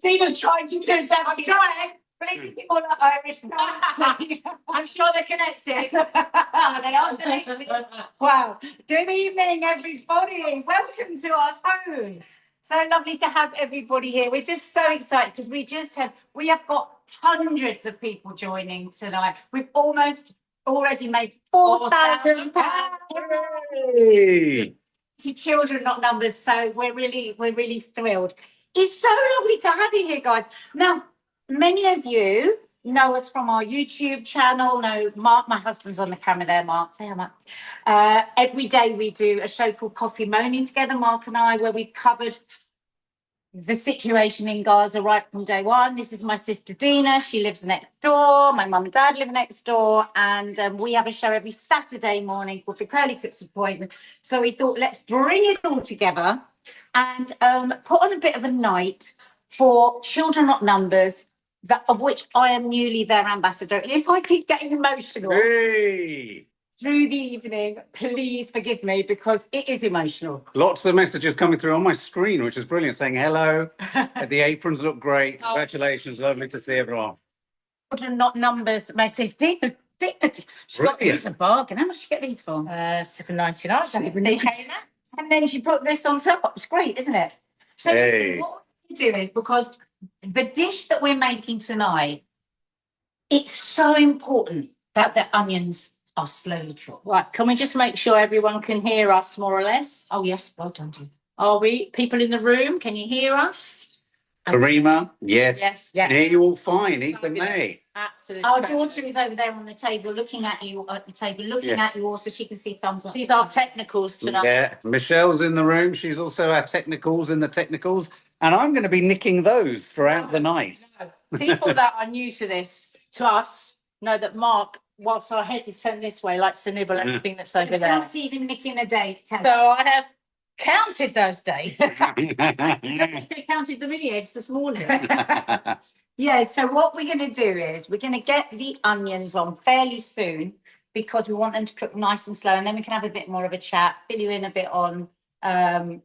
Dina's trying to do that. I'm trying. Please, people are Irish. I'm sure they're connected. They are connected. Wow. Good evening, everybody. Welcome to our home. So lovely to have everybody here. We're just so excited because we have got hundreds of people joining tonight. We've almost already made £4,000 to children, not numbers. So we're really thrilled. It's so lovely to have you here, guys. Now, many of you know us from our YouTube channel. No, Mark, my husband's on the camera there. Mark, say hi, Mark. Every day we do a show called Coffee Moaning together, Mark and I, where we've covered the situation in Gaza right from day one. This is my sister Dina. She lives next door. My mum and dad live next door. And we have a show every Saturday morning called The Curly Cook's Appointment. So we thought, let's bring it all together and put on a bit of a night for Children Not Numbers, of which I am newly their ambassador. And if I keep getting emotional through the evening, please forgive me because it is emotional. Lots of messages coming through on my screen, which is brilliant, saying hello. The aprons look great. Congratulations. Lovely to see everyone. Children Not Numbers, motive. She got these a bargain. How much did you get these for? $7.99. And then she put this on top. It's great, isn't it? So listen, what we do is, because the dish that we're making tonight, it's so important that the onions are slowly chopped. Right, can we just make sure everyone can hear us more or less? Oh, yes, well done, Jim. Are we? People in the room, can you hear us? Karima, yes. Yes. Can hear you all fine, even me. Absolutely. Our daughter is over there on the table, looking at you at you all, so she can see thumbs up. She's our technicals tonight. Yeah, Michelle's in the room. She's also our technicals in the technicals. And I'm going to be nicking those throughout the night. No. People that are new to this, to us, know that Mark, whilst our head is turned this way, likes to nibble everything that's over there. I see him nicking a day. So I have counted those days. I counted the mini eggs this morning. Yeah, so what we're going to do is we're going to get the onions on fairly soon because we want them to cook nice and slow, and then we can have a bit more of a chat, fill you in a bit on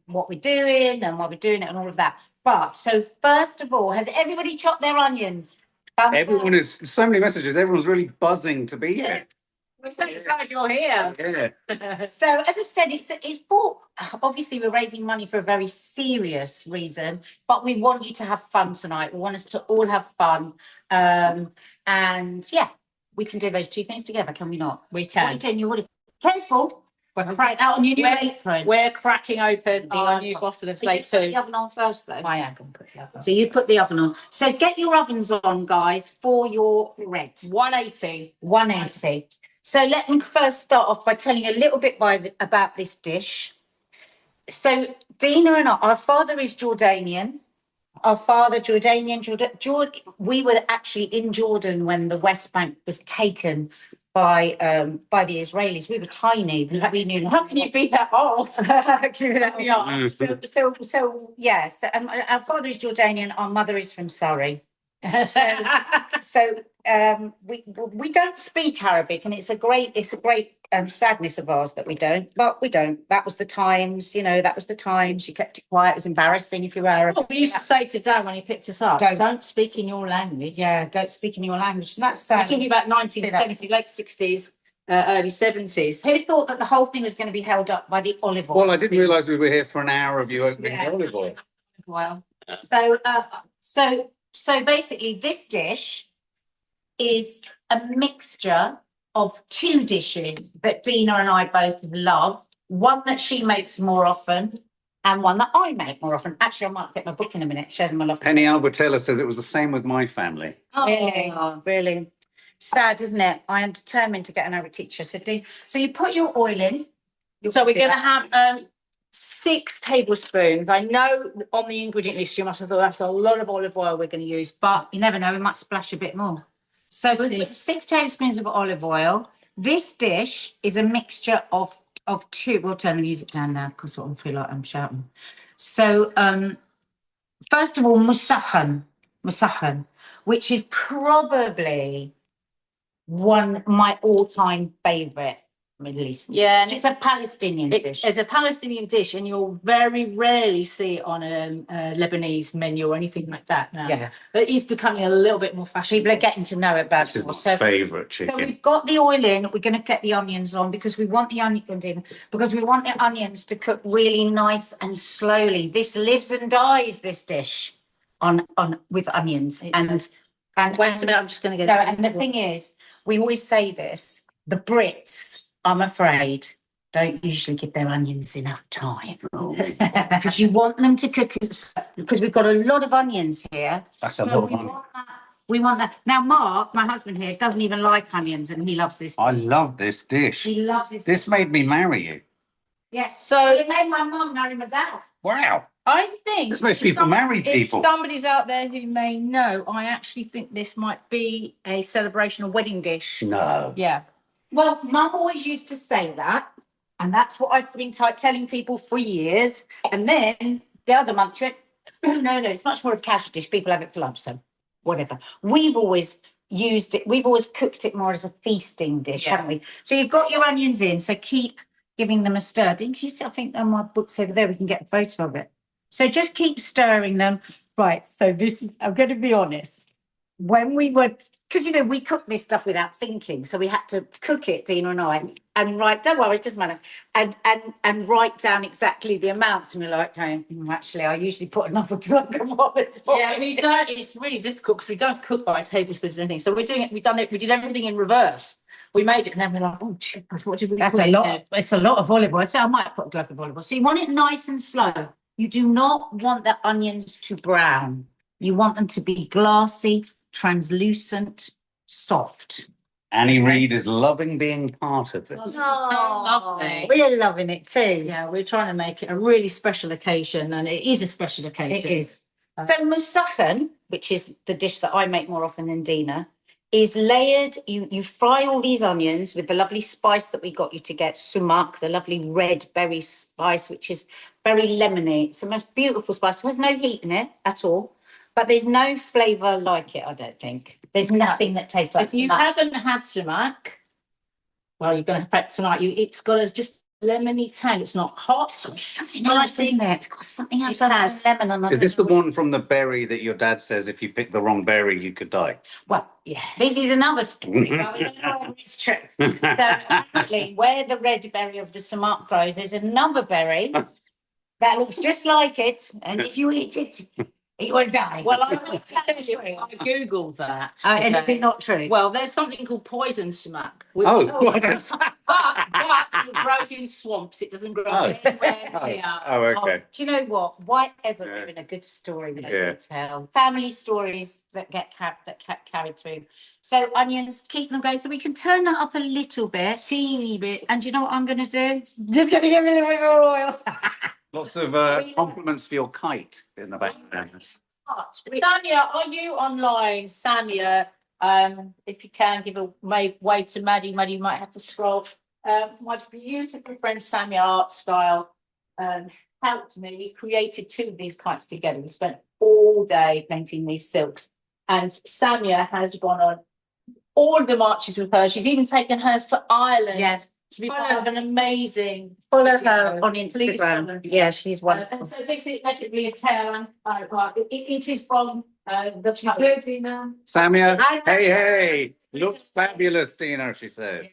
what we're doing and why we're doing it and all of that. But so first of all, has everybody chopped their onions? Everyone is, so many messages. Everyone's really buzzing to be here. We're so excited you're here. Yeah. So as I said, it's for, obviously we're raising money for a very serious reason, but we want you to have fun tonight. We want us to all have fun. And yeah, we can do those two things together, can we not? We can. What are you doing? You're already careful. We're cracking out on your new apron. We're cracking open our new bottle of So you put the Zaytoon. oven on first, though. I am going to put the oven on. So you put the oven on. So get your ovens on, guys, for your bread. 180. 180. So let me first start off by telling you a little bit about this dish. So Dina and our father is Jordanian. Our father, Jordanian. We were actually in Jordan when the West Bank was taken by the Israelis. We were tiny. We knew. How can you be that old? So yes. Our father is Jordanian. Our mother is from Surrey. So we don't speak Arabic, and it's a great sadness of ours that we don't. But we don't. That was the times, That was the times. You kept it quiet. It was embarrassing if you were Arab. Well, we used to say to Dad when he picked us up, don't speak in your language. Yeah, don't speak in your language. So that's we're talking about 1970s, late 60s, early 70s. Who thought that the whole thing was going to be held up by the olive oil? Well, I didn't realise we were here for an hour of you opening the olive oil. Well, so basically, this dish is a mixture of two dishes that Dina and I both love. One that she makes more often, and one that I make more often. Actually, I might get my book in a minute. Show them my love. Penny Albertella says it was the same with my family. Oh, really? Sad, isn't it? I am determined to get an Arabic teacher. So you put your oil in. So we're going to have 6 tablespoons. I know on the ingredient list you must have thought that's a lot of olive oil we're going to use, but you never know, we might splash a bit more. So with 6 tablespoons of olive oil. This dish is a mixture of two. We'll turn the music down now because I feel like I'm shouting. So first of all, musakhan, which is probably my all-time favorite. Middle East. Yeah, and It's a Palestinian dish. It's a Palestinian dish, and you'll very rarely see it on a Lebanese menu or anything like that now. Yeah. But it's becoming a little bit more fashionable. People are getting to know about This is it. my favourite So chicken. we've got the oil in. We're going to get the onions on because we want the onions in, because we want the onions to cook really nice and slowly. This lives and dies, this dish, on with onions. And Wait a minute, I'm just going to no, get. and the thing is, we always say this, the Brits, I'm afraid, don't usually give their onions enough time. Because you want them to cook, because we've got a lot of onions here. That's a So lot of we onion. want that. We want that. Now, Mark, my husband here, doesn't even like onions, and he loves this. I love this dish. He loves this. This made me marry you. Yes. So It made my mum marry my dad. Wow. I think This makes people marry people. If somebody's out there who may know, I actually think this might be a celebration or wedding dish. No. Yeah. Well, Mum always used to say that, and that's what I've been telling people for years. And then the other month she went, no, it's much more of a casual dish. People have it for lunch, so whatever. We've always used it. We've always cooked it more as a feasting dish, haven't we? So you've got your onions in, so keep giving them a stir. Didn't you see? I think on my books over there we can get a photo of it. So just keep stirring them. Right. So this is. I'm going to be honest. When we were, because we cook this stuff without thinking, so we had to cook it, Dina and I, and write. Don't worry, it doesn't matter. And write down exactly the amounts. And we're like, actually, I usually put another drunk of olive oil. Yeah, we don't. It's really difficult because we don't cook by tablespoons or anything. So we're doing it. We've done it. We did everything in reverse. We made it, and then we're like, oh, shit, what did we? That's put a in lot. there? It's a lot of olive oil. So I might put a glove of olive oil. So you want it nice and slow. You do not want the onions to brown. You want them to be glassy, translucent, soft. Annie Reid is loving being part of this. This is so lovely. We're loving it too. Yeah, we're trying to make it a really special occasion, and it is a special occasion. It is. So moussakhan, which is the dish that I make more often than Dina, is layered. You fry all these onions with the lovely spice that we got you to get, sumac, the lovely red berry spice, which is very lemony. It's the most beautiful spice. There's no heat in it at all, but there's no flavour like it, I don't think. There's nothing that tastes like If you sumac. haven't had sumac, well, you're going to have it tonight. It's got a just lemony tang. It's not hot. Something else, isn't it? It's got something else. It has. Lemon on Is this the one from the berry that your dad says if you pick the wrong berry, you could die? Well, yeah, this is another story. But we don't know whether it's true. So apparently, where the red berry of the sumac grows, there's another berry that looks just like it, and if you eat it, you will die. Well, I have to tell you, I googled that. And is okay? it not true? Well, there's something called poison sumac. Oh, but it grows in swamps. It doesn't grow Oh. anywhere near. oh, okay. Do you know what? Whatever, Yeah. we're in a good story that Yeah. we tell. Family stories that get carried through. So onions, keep them going. So we can turn that up a little bit. Teeny bit. And do you know what I'm going to do? Just going to give it a little bit more oil. Lots of compliments for your kite in the background. Samia, are you online? Samia, if you can give a wave to Maddie. Maddie might have to scroll. My beautiful friend Samia Art Style helped me. We created two of these kites together. We spent all day painting these silks. And Samia has gone on all of the marches with her. She's even taken hers to Ireland. Yes. To be part of an amazing Follow video. her on Please follow Instagram. her. Yeah, she's wonderful. And so this is actually a tale. It is from the She's poet. Samia, Hi, hey, looks fabulous, Dina, she said.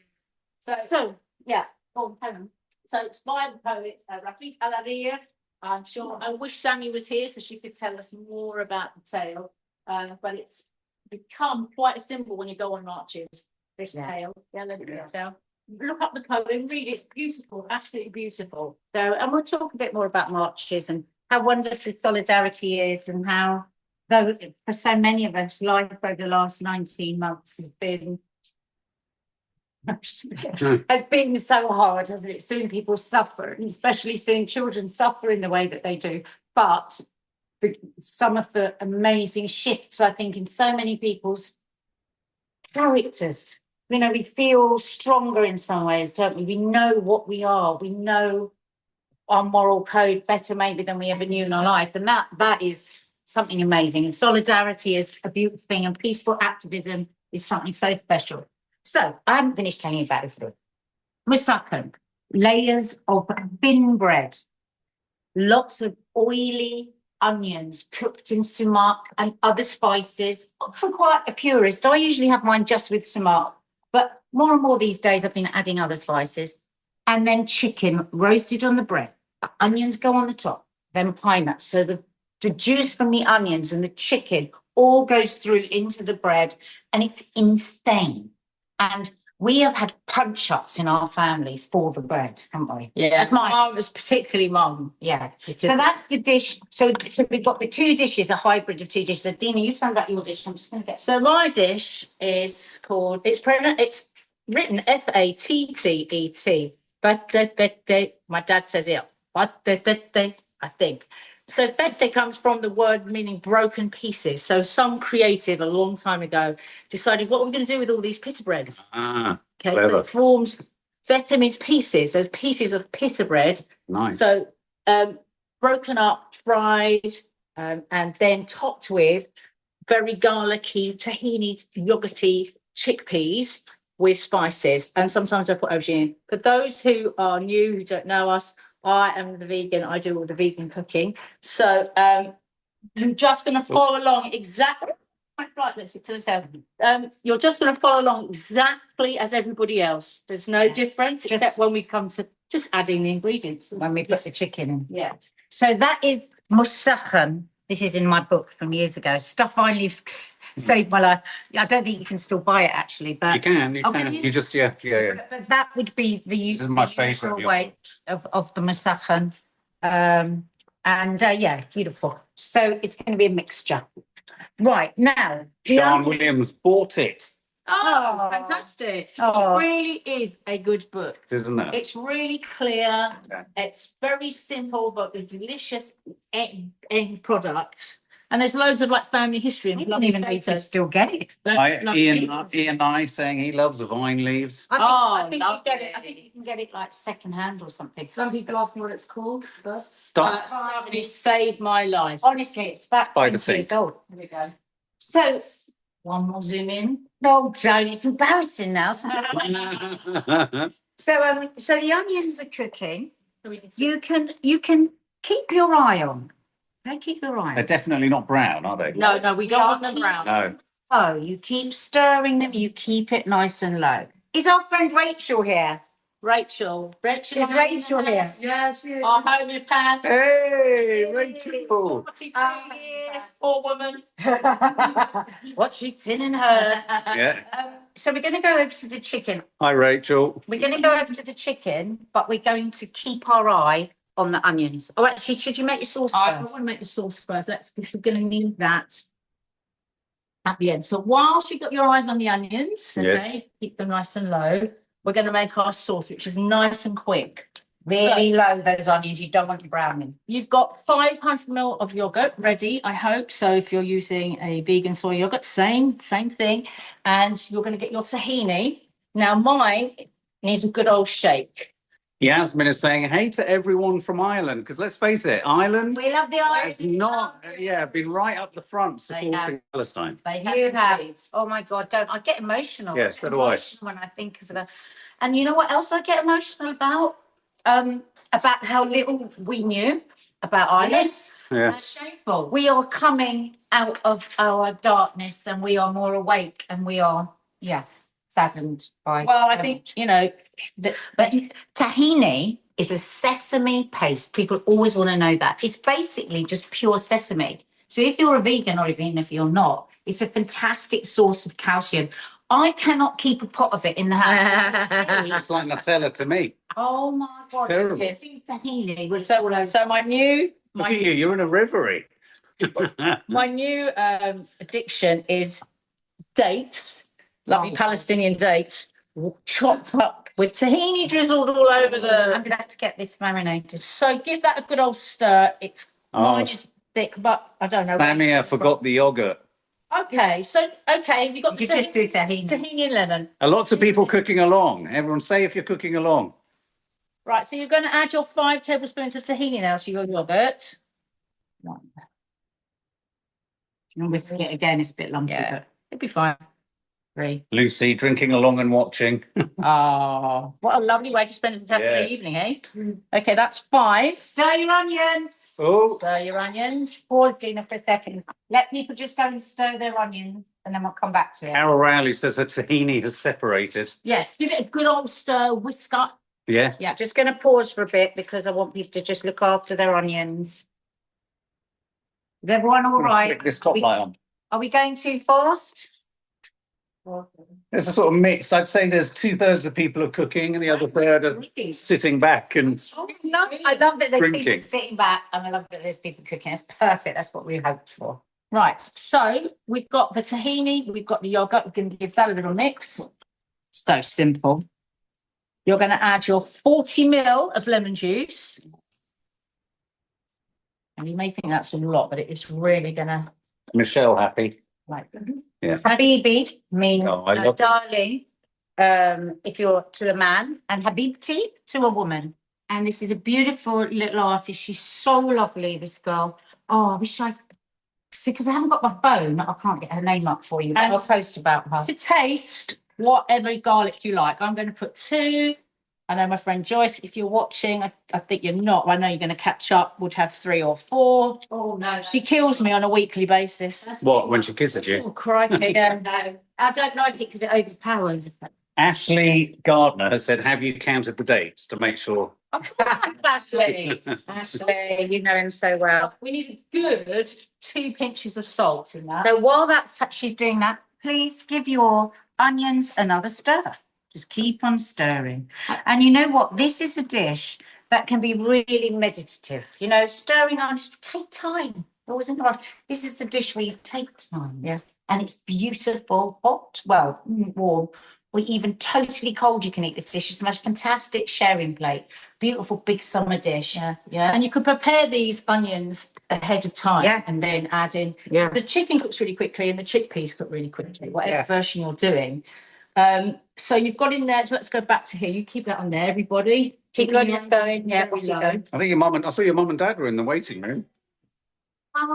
So yeah, hang on. So it's by the poet Rafik Alaria. I'm sure. I wish Sammy was here so she could tell us more about the tale. But it's become quite a symbol when you go on marches. This tale, tale. Look up the poem, read it. It's beautiful, absolutely beautiful. So, and we'll talk a bit more about marches and how wonderful solidarity is, and how, though for so many of us, life over the last 19 months has been so hard, hasn't it? Seeing people suffer, and especially seeing children suffer in the way that they do. But some of the amazing shifts, I think, in so many people's characters. We feel stronger in some ways, don't we? We know what we are. We know our moral code better maybe than we ever knew in our life. And that is something amazing. And solidarity is a beautiful thing. And peaceful activism is something so special. So I haven't finished telling you about this story. Moussaka, layers of thin bread, lots of oily onions cooked in sumac and other spices. For quite a purist, I usually have mine just with sumac, but more and more these days I've been adding other spices. And then chicken roasted on the bread. The onions go on the top, then pine nuts. So the juice from the onions and the chicken all goes through into the bread, and it's insane. And we have had punch-ups in our family for the bread, haven't we? Yeah, That's mine. mum was particularly mum. Yeah. So that's the dish. So we've got the two dishes, a hybrid of two dishes. So Dina, you tell me about your dish. I'm just going to get. So my dish is called, it's written Fattet. But my dad says it, I think. So fette comes from the word meaning broken pieces. So some creative a long time ago decided what we're going to do with all these pita breads. Ah, Okay, so clever. it forms, fette means pieces. There's pieces of pita bread. Nice. So broken up, fried, and then topped with very garlicky, tahini, yogurty chickpeas with spices. And sometimes I put aubergine. For those who are new, who don't know us, I am the vegan. I do all the vegan cooking. So you're just going to follow along exactly. You're just going to follow along exactly as everybody else. There's no difference except when we come to just adding the ingredients. When we put the chicken in. Yeah. So that is moussaka. This is in my book from years ago. Stuff I leave saved my life. I don't think you can still buy it actually, but You can. Oh, can you? You just, yeah. But that would be the This is my usual favourite. way of the moussaka. Yeah, beautiful. So it's going to be a mixture. Right, now. Sean Williams bought it, Oh, fantastic. Oh. It really is a good book. isn't it? It's really clear. Yeah. It's very simple, but the delicious end products. And there's loads of like family history. I And didn't even know you could still get it. Ian I saying he loves the vine leaves. I think you lovely. get it. I think you can get it like second hand or something. Some people ask me what it's called. Stop. Starbury saved my life. Honestly, it's about By the 20 years sink. old. Here we go. So, One more zoom in. no, Joan, it's embarrassing now. So the onions are cooking. You can keep your eye on. Okay, keep your eye They're on. definitely not brown, are they? No, we don't want them brown. No. Oh, you keep stirring them. You keep it nice and low. Is our friend Rachel here? Rachel. Is Rachel here? Yeah, she is. Our homeopath. Hey, Rachel. 42 years, poor woman. What she's seen and heard. Yeah. So we're going to go over to the chicken. Hi, Rachel. We're going to go over to the chicken, but we're going to keep our eye on the onions. Oh, actually, should you make your sauce I want first? to make the sauce first. We're going to need that at the end. So whilst you've got your eyes on the onions, okay, keep them nice and low. We're going to make our sauce, which is nice and quick. Really low, those onions. You don't want them browning. You've got 500 ml of yogurt ready, I hope. So if you're using a vegan soy yogurt, same thing. And you're going to get your tahini. Now mine needs a good old shake. Yasmin is saying, hey to everyone from Ireland, because let's face it, Ireland We love the has Irish. not, been right up the front They supporting have. Palestine. They You have. indeed. Oh my God, don't I get emotional? Yes, so do I. When I think of that. And you know what else I get emotional about? About how little we knew about Ireland. Yes. Yeah. That's shameful. We are coming out of our darkness and we are more awake and we are, saddened by. Well, I think, But tahini is a sesame paste. People always want to know that. It's basically just pure sesame. So if you're a vegan or even if you're not, it's a fantastic source of calcium. I cannot keep a pot of it in the house. It's like Nutella to me. Oh my God. Terrible. This is tahini. Well, so my new Look at you, you're in a reverie. my new addiction is dates, lovely Palestinian dates, chopped up with tahini drizzled all over I'm the. going to have to get this marinated. So give that a good old stir. It's mine is thick, but I don't know. Samia forgot the yogurt. Okay, have you got You just do tahini. tahini and lemon? Lots of people cooking along. Everyone say if you're cooking along. Right, so you're going to add your 5 tablespoons of tahini now to your yogurt. And whisk it again. It's a bit lumpy, Yeah. but It'll be fine. 3. Lucy drinking along and watching. Oh, what a lovely way to spend a Saturday Yeah. evening, eh? Okay, that's 5. Stir your onions. Oh, Stir your onions. Pause, Dina, for a second. Let people just go and stir their onions, and then we'll come back to it. Carol Rowley says her tahini has separated. Yes, give it a good old stir, whisk up. Yeah. Yeah. Just going to pause for a bit because I want people to just look after their onions. Is everyone all right? Flick this top light on. Are we going too fast? There's a sort of mix. I'd say there's 2/3 of people are cooking and the other third are sitting back and I love that there's Drinking. people sitting back, and I love that there's people cooking. It's perfect. That's what we hoped for. Right, so we've got the tahini, we've got the yogurt. We're going to give that a little mix. So simple. You're going to add your 40 ml of lemon juice. And you may think that's a lot, but it is really going to Michelle happy. like. Habibi means Oh, I love it. darling, if you're to a man, and Habibti to a woman. And this is a beautiful little artist. She's so lovely, this girl. Oh, I wish I see, because I haven't got my phone. I can't get her name up for you. But And- I'll post about her. To taste whatever garlic you like. I'm going to put 2. I know my friend Joyce, if you're watching, I think you're not. I know you're going to catch up, would have 3 or 4. Oh no, She kills me on a weekly basis. What, when she kisses you? Oh, crikey. Yeah. No, I don't like it because it overpowers. Ashley Gardner has said, have you counted the dates to make sure? Oh, come on, Ashley. Ashley, you know him so well. We need a good 2 pinches of salt in that. So while she's doing that, please give your onions another stir. Just keep on stirring. And you know what? This is a dish that can be really meditative. You know, stirring onions take time. Always in the rush. This is the dish where you take time. Yeah. And it's beautiful, hot, well, warm, or even totally cold. You can eat this dish. It's the most fantastic sharing plate. Beautiful big summer dish. Yeah, yeah. And you could prepare these onions ahead of time, Yeah. and then add in. Yeah. The chicken cooks really quickly and the chickpeas cook really quickly, whatever Yeah. version you're doing. So you've got in there, let's go back to here. You keep that on there, everybody. Keep your onions going. Yeah, off you go. I think I saw your mum and dad were in the waiting room.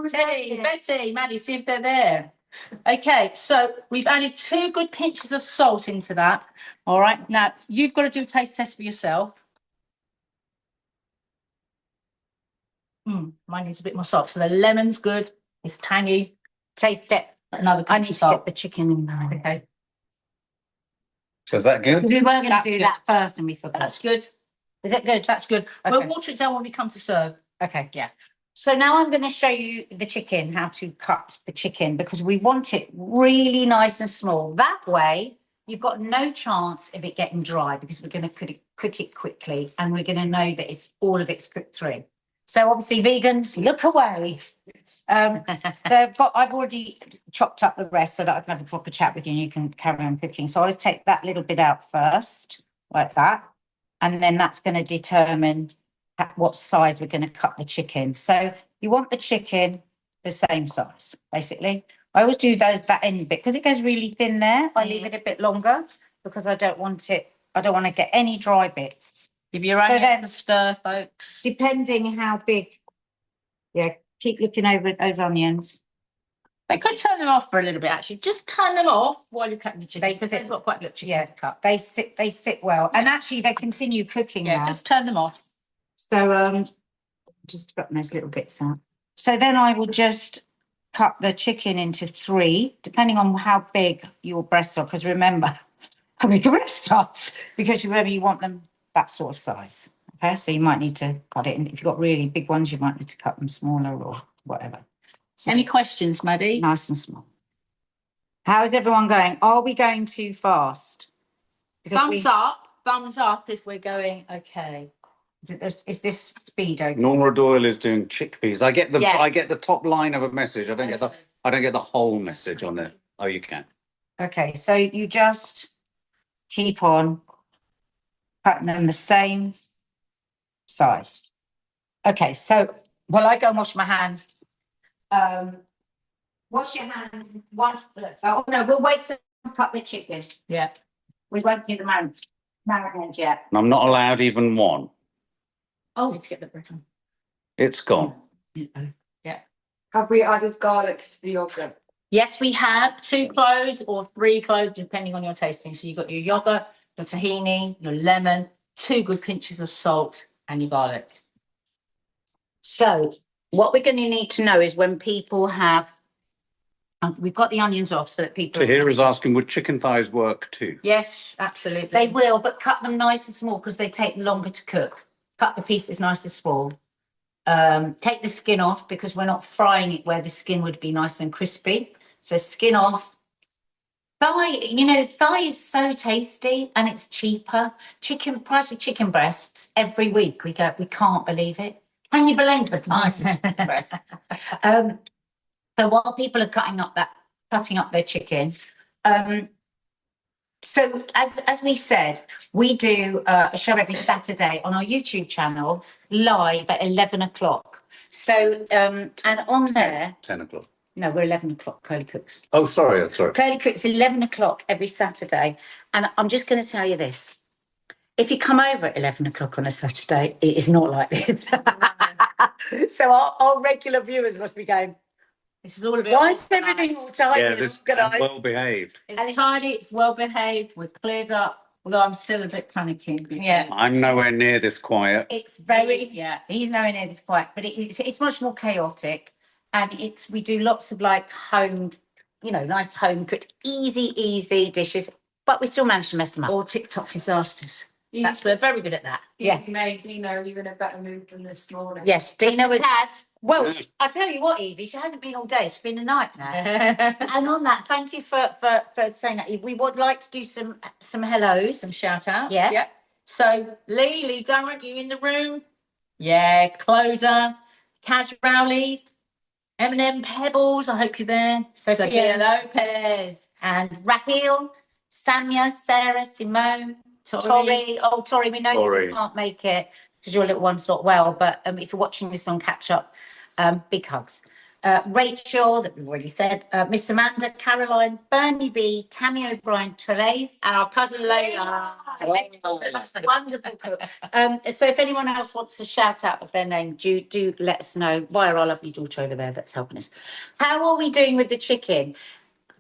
Teddy, Betty, Maddie, see if they're there. Okay, so we've added 2 good pinches of salt into that. All right, now you've got to do a taste test for yourself. Mine needs a bit more salt. So the lemon's good, it's tangy. Taste it. Another I pinch need of to salt. get the chicken in there. Okay, So is that good? Because we were going to That's do good. that first and we forgot. that's good. Is it good? That's good. Okay. We'll water it down when we come to serve. Okay. Yeah. So now I'm going to show you the chicken, how to cut the chicken, because we want it really nice and small. That way, you've got no chance of it getting dry because we're going to cook it quickly and we're going to know that all of it's cooked through. So obviously, vegans, look away. I've already chopped up the rest so that I can have a proper chat with you and you can carry on cooking. So I always take that little bit out first, like that, and then that's going to determine at what size we're going to cut the chicken. So you want the chicken the same size, basically. I always do that end bit because it goes really thin there. I leave it a bit longer because I don't want to get any dry bits. Give your So onions then- a stir, folks. Depending how big, keep looking over at those onions. They could turn them off for a little bit, actually. Just turn them off while you're cutting the chicken. They because sit- they've got quite a bit of chicken Yeah, to cut. they sit well. And actually they continue cooking Yeah, now. just turn them off. So just got those little bits out. So then I will just cut the chicken into 3, depending on how big your breasts are. Because remember, how big your breasts are. Because remember, you want them that sort of size. Okay, so you might need to cut it. And if you've got really big ones, you might need to cut them smaller or whatever. So Any questions, Maddie? nice and small. How is everyone going? Are we going too fast? Because Thumbs up if we're going okay. is this speed okay? Nora Doyle is doing chickpeas. I get the Yeah. top line of a message. I don't get the whole message on it. Oh, you can. Okay, so you just keep on cutting them the same size. Okay, so while I go and wash my hands, wash your hands once. Oh no, we'll wait to cut the chicken. Yeah. We won't do the marinade yet. And I'm not allowed even one. Oh, need to get the brick on. It's gone. Have we added garlic to the yogurt? Yes, we have 2 cloves or 3 cloves, depending on your tasting. So you've got your yogurt, your tahini, your lemon, 2 good pinches of salt, and your garlic. So what we're going to need to know is when people have, we've got the onions off so that people. Tahir is asking, would chicken thighs work too? Yes, absolutely. They will, but cut them nice and small because they take longer to cook. Cut the pieces nice and small. Take the skin off because we're not frying it where the skin would be nice and crispy. So skin off. Thigh is so tasty and it's cheaper. Price of chicken breasts every week. We can't believe it. Can you believe the price of chicken breasts? So while people are cutting up their chicken, so as we said, we do a show every Saturday on our YouTube channel live at 11 o'clock. So and on there, 10 o'clock. no, we're 11 o'clock, Curly Cooks. Oh, sorry. Curly Cooks, 11 o'clock every Saturday. And I'm just going to tell you this. If you come over at 11 o'clock on a Saturday, it is not like this. So our regular viewers must be going, This is all a bit. why is everything all tidy? Yeah, and this organised? well behaved. It's tidy, it's well behaved, we're cleared up, although I'm still a bit panicking. Yeah. I'm nowhere near this quiet. It's very, Yeah. he's nowhere near this quiet, but it's much more chaotic. And we do lots of like home, nice home cooked, easy dishes, but we still manage to mess them up. Or TikTok disasters. We're very good at that. Yeah. You made Dino even a better mood than this morning. Yes, Dina was. Well, Yeah. I tell you what, Evie, she hasn't been all day. She's been a nightmare. And on that, thank you for saying that. We would like to do some hellos. Some shout outs. Yeah. Yep. So Lee Durrant, you in the room? Yeah. Cloda, Kaz Rowley, Eminem Pebbles, I hope you're there. Sophia Lopez, and Raheel, Samia, Sarah, Simone, Tori. Tori, we know Tori. you can't make it because your little one's not well, but if you're watching this on catch up, big hugs. Rachel, that we've already said, Miss Amanda, Caroline, Bernie B, Tammy O'Brien, Therese, and our cousin Layla. wonderful cook. So if anyone else wants to shout out of their name, do let us know via our lovely daughter over there that's helping us. How are we doing with the chicken?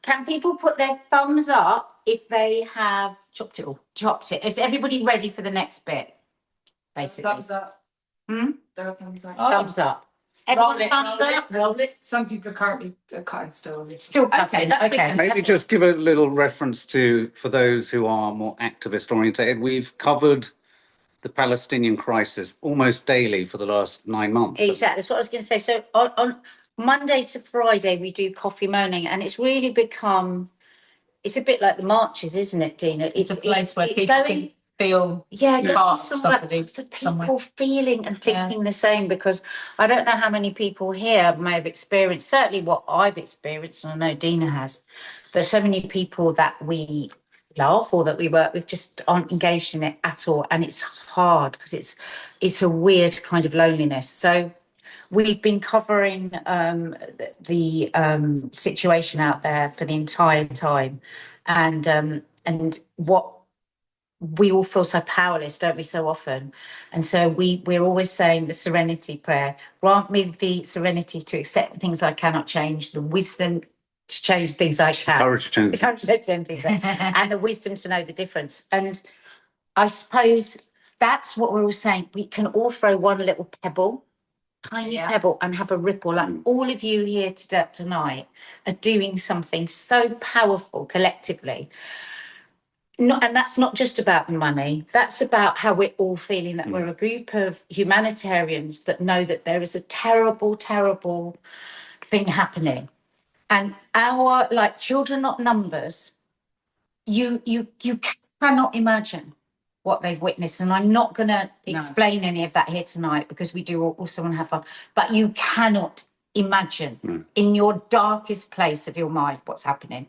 Can people put their thumbs up if they have chopped it all? Chopped it. Is everybody ready for the next bit? Basically. Thumbs up. Hmm? There are thumbs up. Oh. Thumbs up. Everyone Roll it, thumbs roll it, up. roll it. Some people are currently cutting still. Still cutting. that's Okay. big. Maybe just give a little reference for those who are more activist orientated. We've covered the Palestinian crisis almost daily for the last 9 months. Exactly. That's what I was going to say. So on Monday to Friday, we do coffee moaning, and it's really become. It's a bit like the marches, isn't it, Dina? It's a place where people can feel part of somebody for people somewhere. feeling and thinking the same, because I don't know how many people here may have experienced, certainly what I've experienced, and I know Dina has. There's so many people that we love or that we work with just aren't engaged in it at all, and it's hard because it's a weird kind of loneliness. So we've been covering the situation out there for the entire time, and what we all feel so powerless, don't we, so often? And so we're always saying the serenity prayer. Grant me the serenity to accept the things I cannot change, the wisdom to change things I can. Courage to change. Courage to change things and the wisdom to know the difference. And I suppose that's what we're all saying. We can all throw one little pebble, tiny pebble, and have a ripple. And all of you here tonight are doing something so powerful collectively. And that's not just about the money. That's about how we're all feeling, that we're a group of humanitarians that know that there is a terrible, terrible thing happening. And our, like, children, not numbers, you cannot imagine what they've witnessed. And I'm not going to explain any of that here tonight, because we do also want to have fun. But you cannot imagine in your darkest place of your mind what's happening.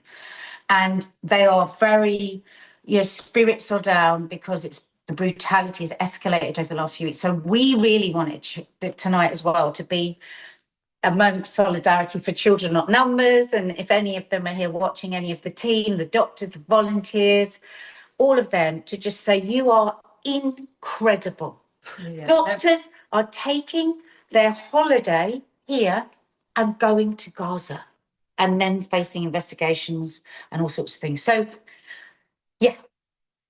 And they are very, your spirits are down because the brutality has escalated over the last few weeks. So we really wanted tonight as well to be a moment of solidarity for children, not numbers. And if any of them are here watching, any of the team, the doctors, the volunteers, all of them, to just say, you are incredible. Doctors are taking their holiday here and going to Gaza. and then facing investigations and all sorts of things. So, yeah,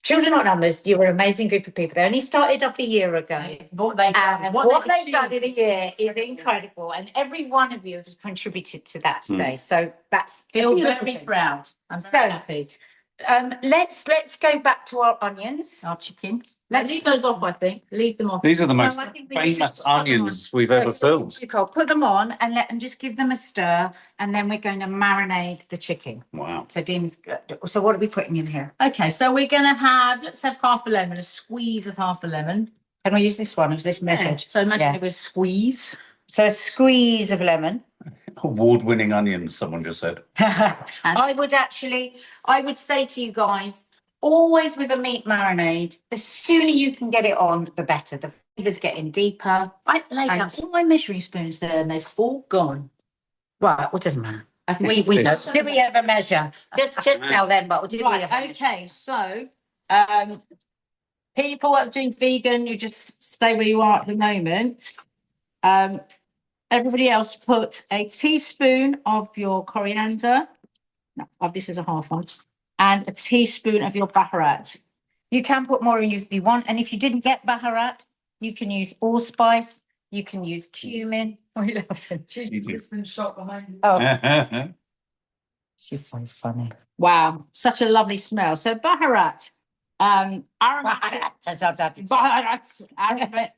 Children Not Numbers, you're an amazing group of people. They only started up a year ago. What they've done, And what what they've they've done in a achieved year is incredible. And every one of you has contributed to that today. So that's a Feel beautiful very thing. proud. I'm very So- happy. Let's go back to our onions. Our chicken. Let's leave those off, I think. Leave them off. These are the No, most I think we need to famous put them on. onions we've ever filmed. Nicole, put them on and just give them a stir, and then we're going to marinate the chicken. Wow. So Dean's. So what are we putting in here? Okay, so we're going to have, let's have half a lemon, a squeeze of half a lemon. Can we use this one? Is this measured? So imagine Yeah. it was squeeze. So a squeeze of lemon. Award-winning onions, someone just said. I would say to you guys, always with a meat marinade, the sooner you can get it on, the better. The flavors getting deeper. I laid out all my measuring spoons there and they've all gone. Right, well, it doesn't matter. Okay. We know. Did we ever measure? Just tell them, but did we ever Right, measure? okay, so people that are doing vegan, you just stay where you are at the moment. Everybody else put a teaspoon of your coriander. No, this is a half one. And a teaspoon of your baharat. You can put more in if you want, and if you didn't get baharat, you can use allspice. You can use cumin. Oh, you laughing? She's been shot behind you. Oh, she's so funny. Wow, such a lovely smell. So baharat, Baharat. Baharat.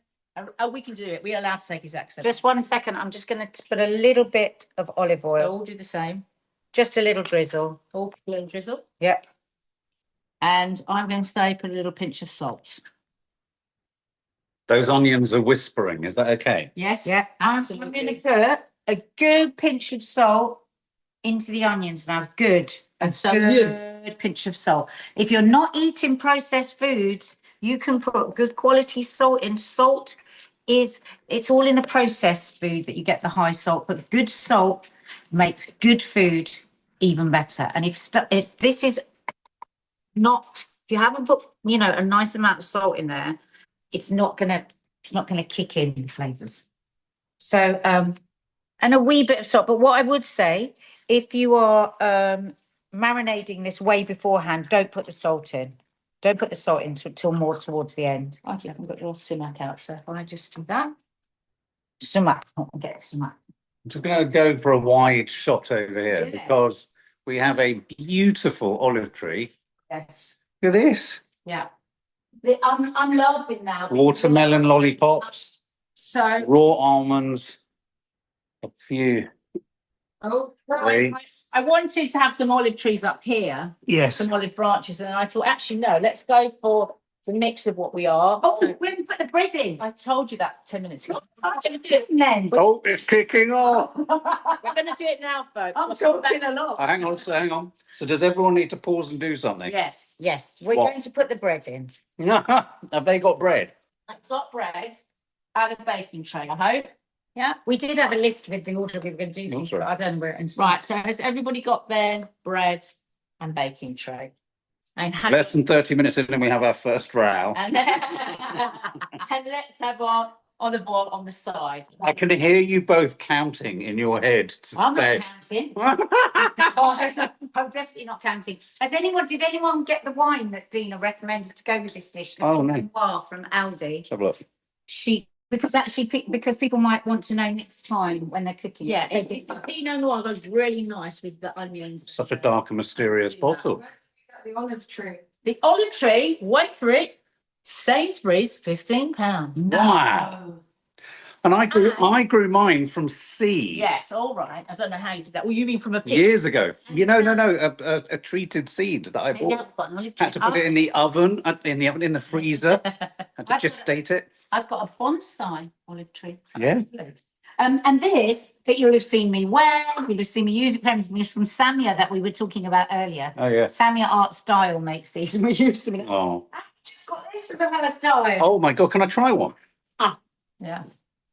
Oh, we can do it. We're allowed to take his accent. Just 1 second. I'm just going to put a little bit of olive So oil, we'll do the same. just a little drizzle. All a little drizzle. Yep. And I'm going to say put a little pinch of salt. Those onions are whispering. Is that okay? Yes. Yeah. I'm going Absolutely. to put a good pinch of salt into the onions now. Good. And so Good pinch of salt. If you're not eating processed foods, you can put good quality salt in. Salt it's all in a processed food that you get the high salt, but good salt makes good food even better. And if this is not, if you haven't put, a nice amount of salt in there, it's not gonna kick in the flavors. So, and a wee bit of salt. But what I would say, if you are marinating this way beforehand, don't put the salt in. Don't put the salt in till more towards the end. I haven't got your sumac out, so if I just do that. Sumac, I'll get sumac. I'm just going to go for a wide shot over here Yeah. because we have a beautiful olive tree. Yes. Look at this. Yeah. I'm loving now. Watermelon lollipops, So raw almonds, a few. oh, Three. I wanted to have some olive trees up here, Yes. some olive branches, and I thought, actually, no, let's go for the mix of what we are. Oh, So we have to put the bread in. I told you that 10 minutes ago. Then. Oh, it's kicking off. We're going to do it now, folks. I'm talking a lot. Hang on. So does everyone need to pause and do something? Yes. Yes, we're What? going to put the bread in. Have they got bread? I've got bread and a baking tray, I hope. Yeah. We did have a list with the order we were going to do Oh, these, sorry. but I don't know where it ends. Right. So has everybody got their bread and baking tray? And Less than 30 minutes in and we have our first row. and let's have our olive oil on the side. I can hear you both counting in your head to I'm not stay. counting. I'm definitely not counting. Did anyone get the wine that Dina recommended to go with this dish? Oh, no. Noir from Aldi. Let's have a look. Because people might want to know next time when they're cooking. Yeah, They it's did. Pinot Noir goes really nice with the onions. Such a dark and mysterious bottle. The olive tree. The olive tree, wait for it, Sainsbury's, £15. Wow. And I grew mine from seed Yes, all right. I don't know how you did that. Well, you mean from a pig? years ago. No, a treated seed that I Maybe bought. I've got an olive Had to tree. put it in the oven, in the freezer. Had to gestate it. I've got a bonsai olive tree. Yeah. And this that you'll have seen me wear, you'll have seen me use it is from Samia that we were talking about earlier. Oh, yeah. Samia Art Style makes these, and we use them. Oh. I just got this from her style. Oh my God, can I try one? Yeah.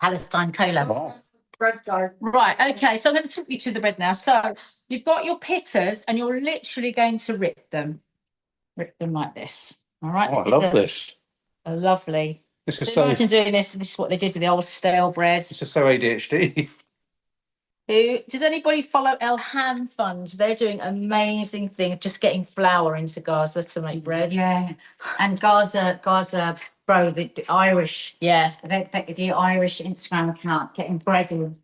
Palestine cola. Oh. Bread guy. Right, okay, so I'm going to talk you to the bread now. So you've got your pitters and you're literally going to rip them. Rip them like this. All right. Oh, I love this. A lovely. This is So so imagine doing this. This is what they did with the old stale bread. this is so ADHD. Who does anybody follow Elham Fund? They're doing amazing things, just getting flour into Gaza to make bread. Yeah, and Gaza Bro, the Irish, Yeah. the Irish Instagram account getting bread in.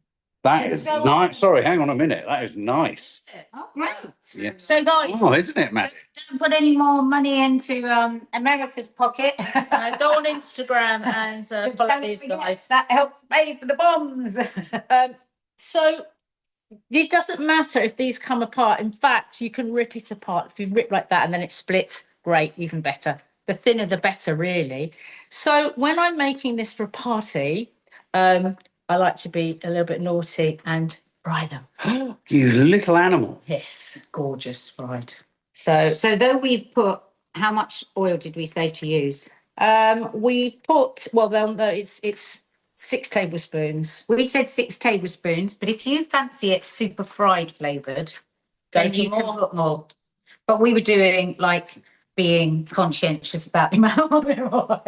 That It's is so nice. Sorry, hang on a minute. That is nice. Oh, great. Yeah. So guys, Oh, isn't it, Matt? don't put any more money into America's pocket. Go on Instagram and follow Don't these forget, guys. that helps pay for the bombs. So it doesn't matter if these come apart. In fact, you can rip it apart. If you rip like that and then it splits, great, even better. The thinner, the better, really. So when I'm making this for a party, I like to be a little bit naughty and fry them. You little animal. Yes, gorgeous fried. So though we've put, how much oil did we say to use? We put, well, then it's 6 tablespoons. We said 6 tablespoons, but if you fancy it super fried flavored, then you can put more. But we were doing like being conscientious about the amount of oil.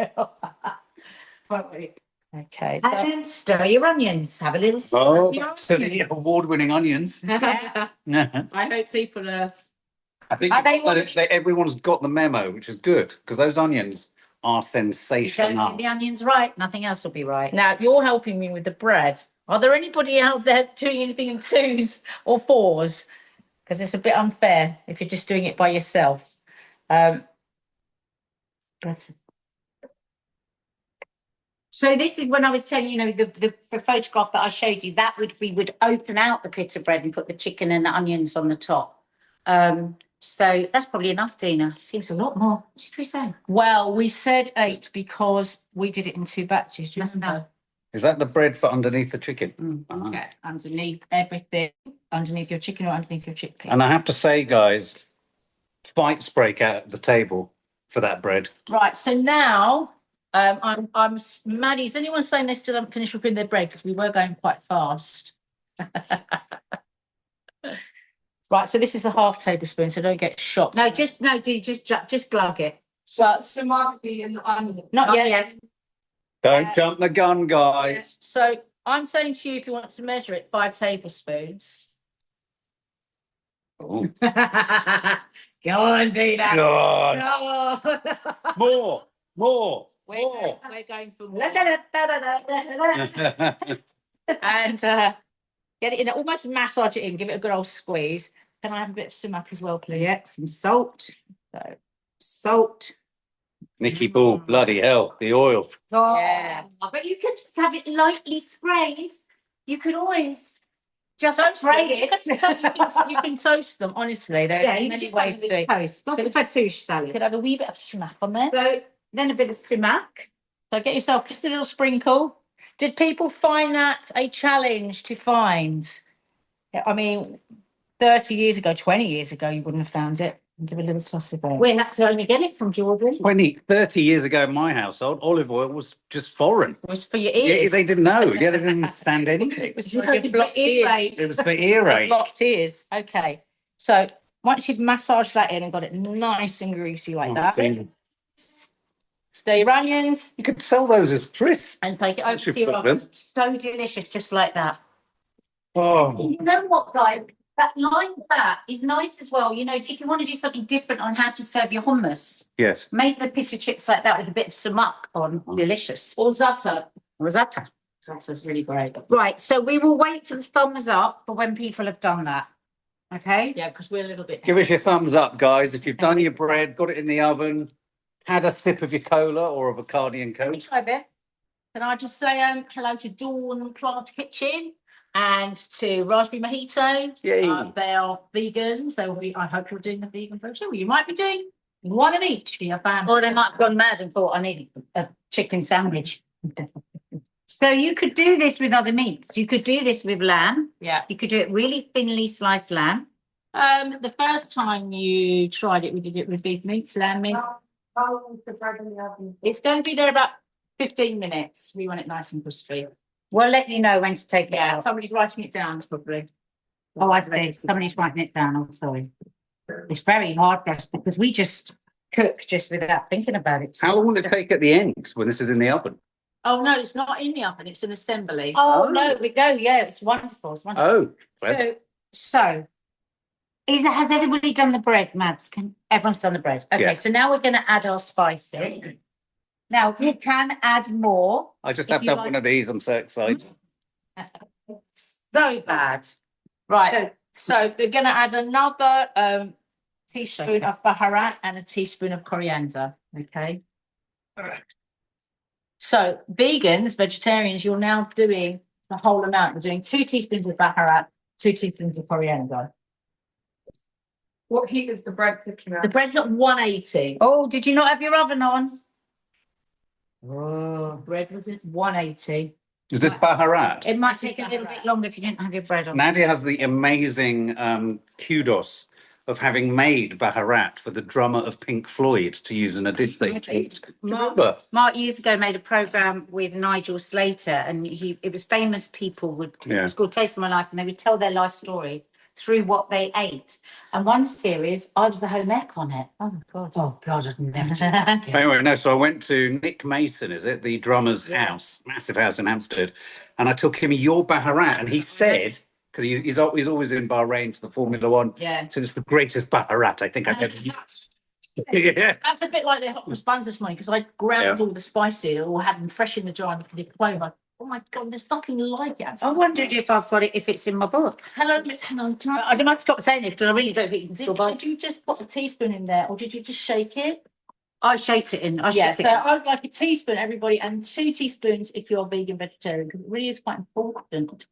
Okay. And then stir your onions. Have a little stir Oh, of your that's the onions. award-winning onions. Yeah. I hope people are. I think Are they everyone's got the memo, which is good because those onions are If you don't sensational. get the onions right, nothing else will be right. Now you're helping me with the bread. Are there anybody out there doing anything in 2s or 4s? Because it's a bit unfair if you're just doing it by yourself. But So this is when I was telling you, the photograph that I showed you, we would open out the pita bread and put the chicken and the onions on the top. So that's probably enough, Dina. Seems a lot more. What did we say? well, we said 8 because we did it in 2 batches. Do you That's remember? enough. Is that the bread for underneath the chicken? Uh-huh. Okay, underneath everything, underneath your chicken or underneath your chickpea. And I have to say, guys, fights break out at the table for that bread. Right, so now I'm Maddie. Is anyone saying they still haven't finished whipping their bread? Because we were going quite fast. Right, so this is a half tablespoon, so don't get shocked. No, just glug it. But So Mark be in the onion. not yet. yet. Don't jump the gun, guys. So I'm saying to you, if you want to measure it, 5 tablespoons. Oh, Go on, Dina. God. No. More. We're going for more. La-da-da-da-da-da-da. And get it in, almost massage it in, give it a good old squeeze. Can I have a bit of sumac as well, please? Yeah, some salt. So, Salt. Nicky Ball, bloody hell, the oil. Oh, Yeah. but you could just have it lightly sprayed. You could always just toast spray them. it. You can toast them, honestly. There's Yeah, you can many just ways have to a do bit it. of toast, like a fattoush You salad. could have a wee bit of sumac on there. So then a bit of sumac. So get yourself just a little sprinkle. Did people find that a challenge to find? I mean, 30 years ago, 20 years ago, you wouldn't have found it. Give a little sauce of it. We had to only get it from Jordan. 30 years ago in my household, olive oil was just foreign. It was for your Yeah, ears. they didn't know. Yeah, they didn't understand anything. It was for your blocked ears. It was for earache. Blocked ears. Okay. So once you've massaged that in and got it nice and greasy like that, stir your onions You could sell those as crisps. and take it over Should to your put them. oven. So delicious, just like that. Oh, You know what, guys? That like that is nice as well. If you want to do something different on how to serve your hummus, yes. make the pita chips like that with a bit of sumac on. Delicious. Or za'atar. Risotto. Za'atar's really great. Right, so we will wait for the thumbs up for when people have done that. Okay? Yeah, because we're a little bit. Give us your thumbs up, guys. If you've done your bread, got it in the oven, had a sip of your cola or a Bacardi and Coke. Try a bit. Can I just say hello to Dawn Plant Kitchen and to Raspberry Mojito? Yay. They are vegans. They will be. I hope you're doing the vegan version. Well, you might be doing one of each for your family. Or they might have gone mad and thought, I need a chicken sandwich. So you could do this with other meats. You could do this with lamb. Yeah. You could do it really thinly sliced lamb. The first time you tried it, we did it with beef meats, lamb meat. How long is the bread in the oven? It's going to be there about 15 minutes. We want it nice and crispy. We'll let you know when to take it Yeah, out. somebody's writing it down probably. Oh, I see. Somebody's writing it down. I'm sorry. It's very hard for us because we just cook just without thinking about it. How long will it take at the end when this is in the oven? Oh, no, it's not in the oven. It's an assembly. Oh, no, we go. Yeah, it's wonderful. It's wonderful. Oh, well, So has everybody done the bread, Mads? Everyone's done the bread? Okay, Yes. so now we're going to add our spices. Now you can add more. I just if have to you have like- one of these. I'm so excited. So bad. Right. So we're going to add another teaspoon of baharat and a teaspoon of coriander. Okay. So vegans, vegetarians, you're now doing the whole amount. You're doing 2 teaspoons of baharat, 2 teaspoons of coriander. What heat is the bread cooking The at? bread's at 180. Oh, did you not have your oven on? Oh, bread was at 180. Is this Baharat? It might take a little bit longer if you didn't have your bread on. Nadia has the amazing kudos of having made Baharat for the drummer of Pink Floyd to use in a dish they eat. Remember? Mark years ago made a program with Nigel Slater, and it was famous people would. Yeah. It was called Taste of My Life, and they would tell their life story through what they ate. And one series, I was the home ec on it. Oh God! Oh God! I'd never do that again. Anyway, no, so I went to Nick Mason, is it? The drummer's house, massive house in Hampstead. And I took him your Baharat, and he said, because he's always in Bahrain for the Formula One, Yeah. so it's the greatest Baharat I think I've ever used. Yeah. That's a bit like the hot cross buns this morning because I ground all the spices or had them fresh in the jar and did it like, oh my God, there's nothing like it. I wondered if I've got it, if it's in my book. Hello, hang on. I don't have to stop saying it because I really don't think you can still buy Did you just put a teaspoon in there or did you just shake it? I shaped it in. Yeah, so I'd like a teaspoon, everybody, and 2 teaspoons if you're vegan, vegetarian, because it really is quite important.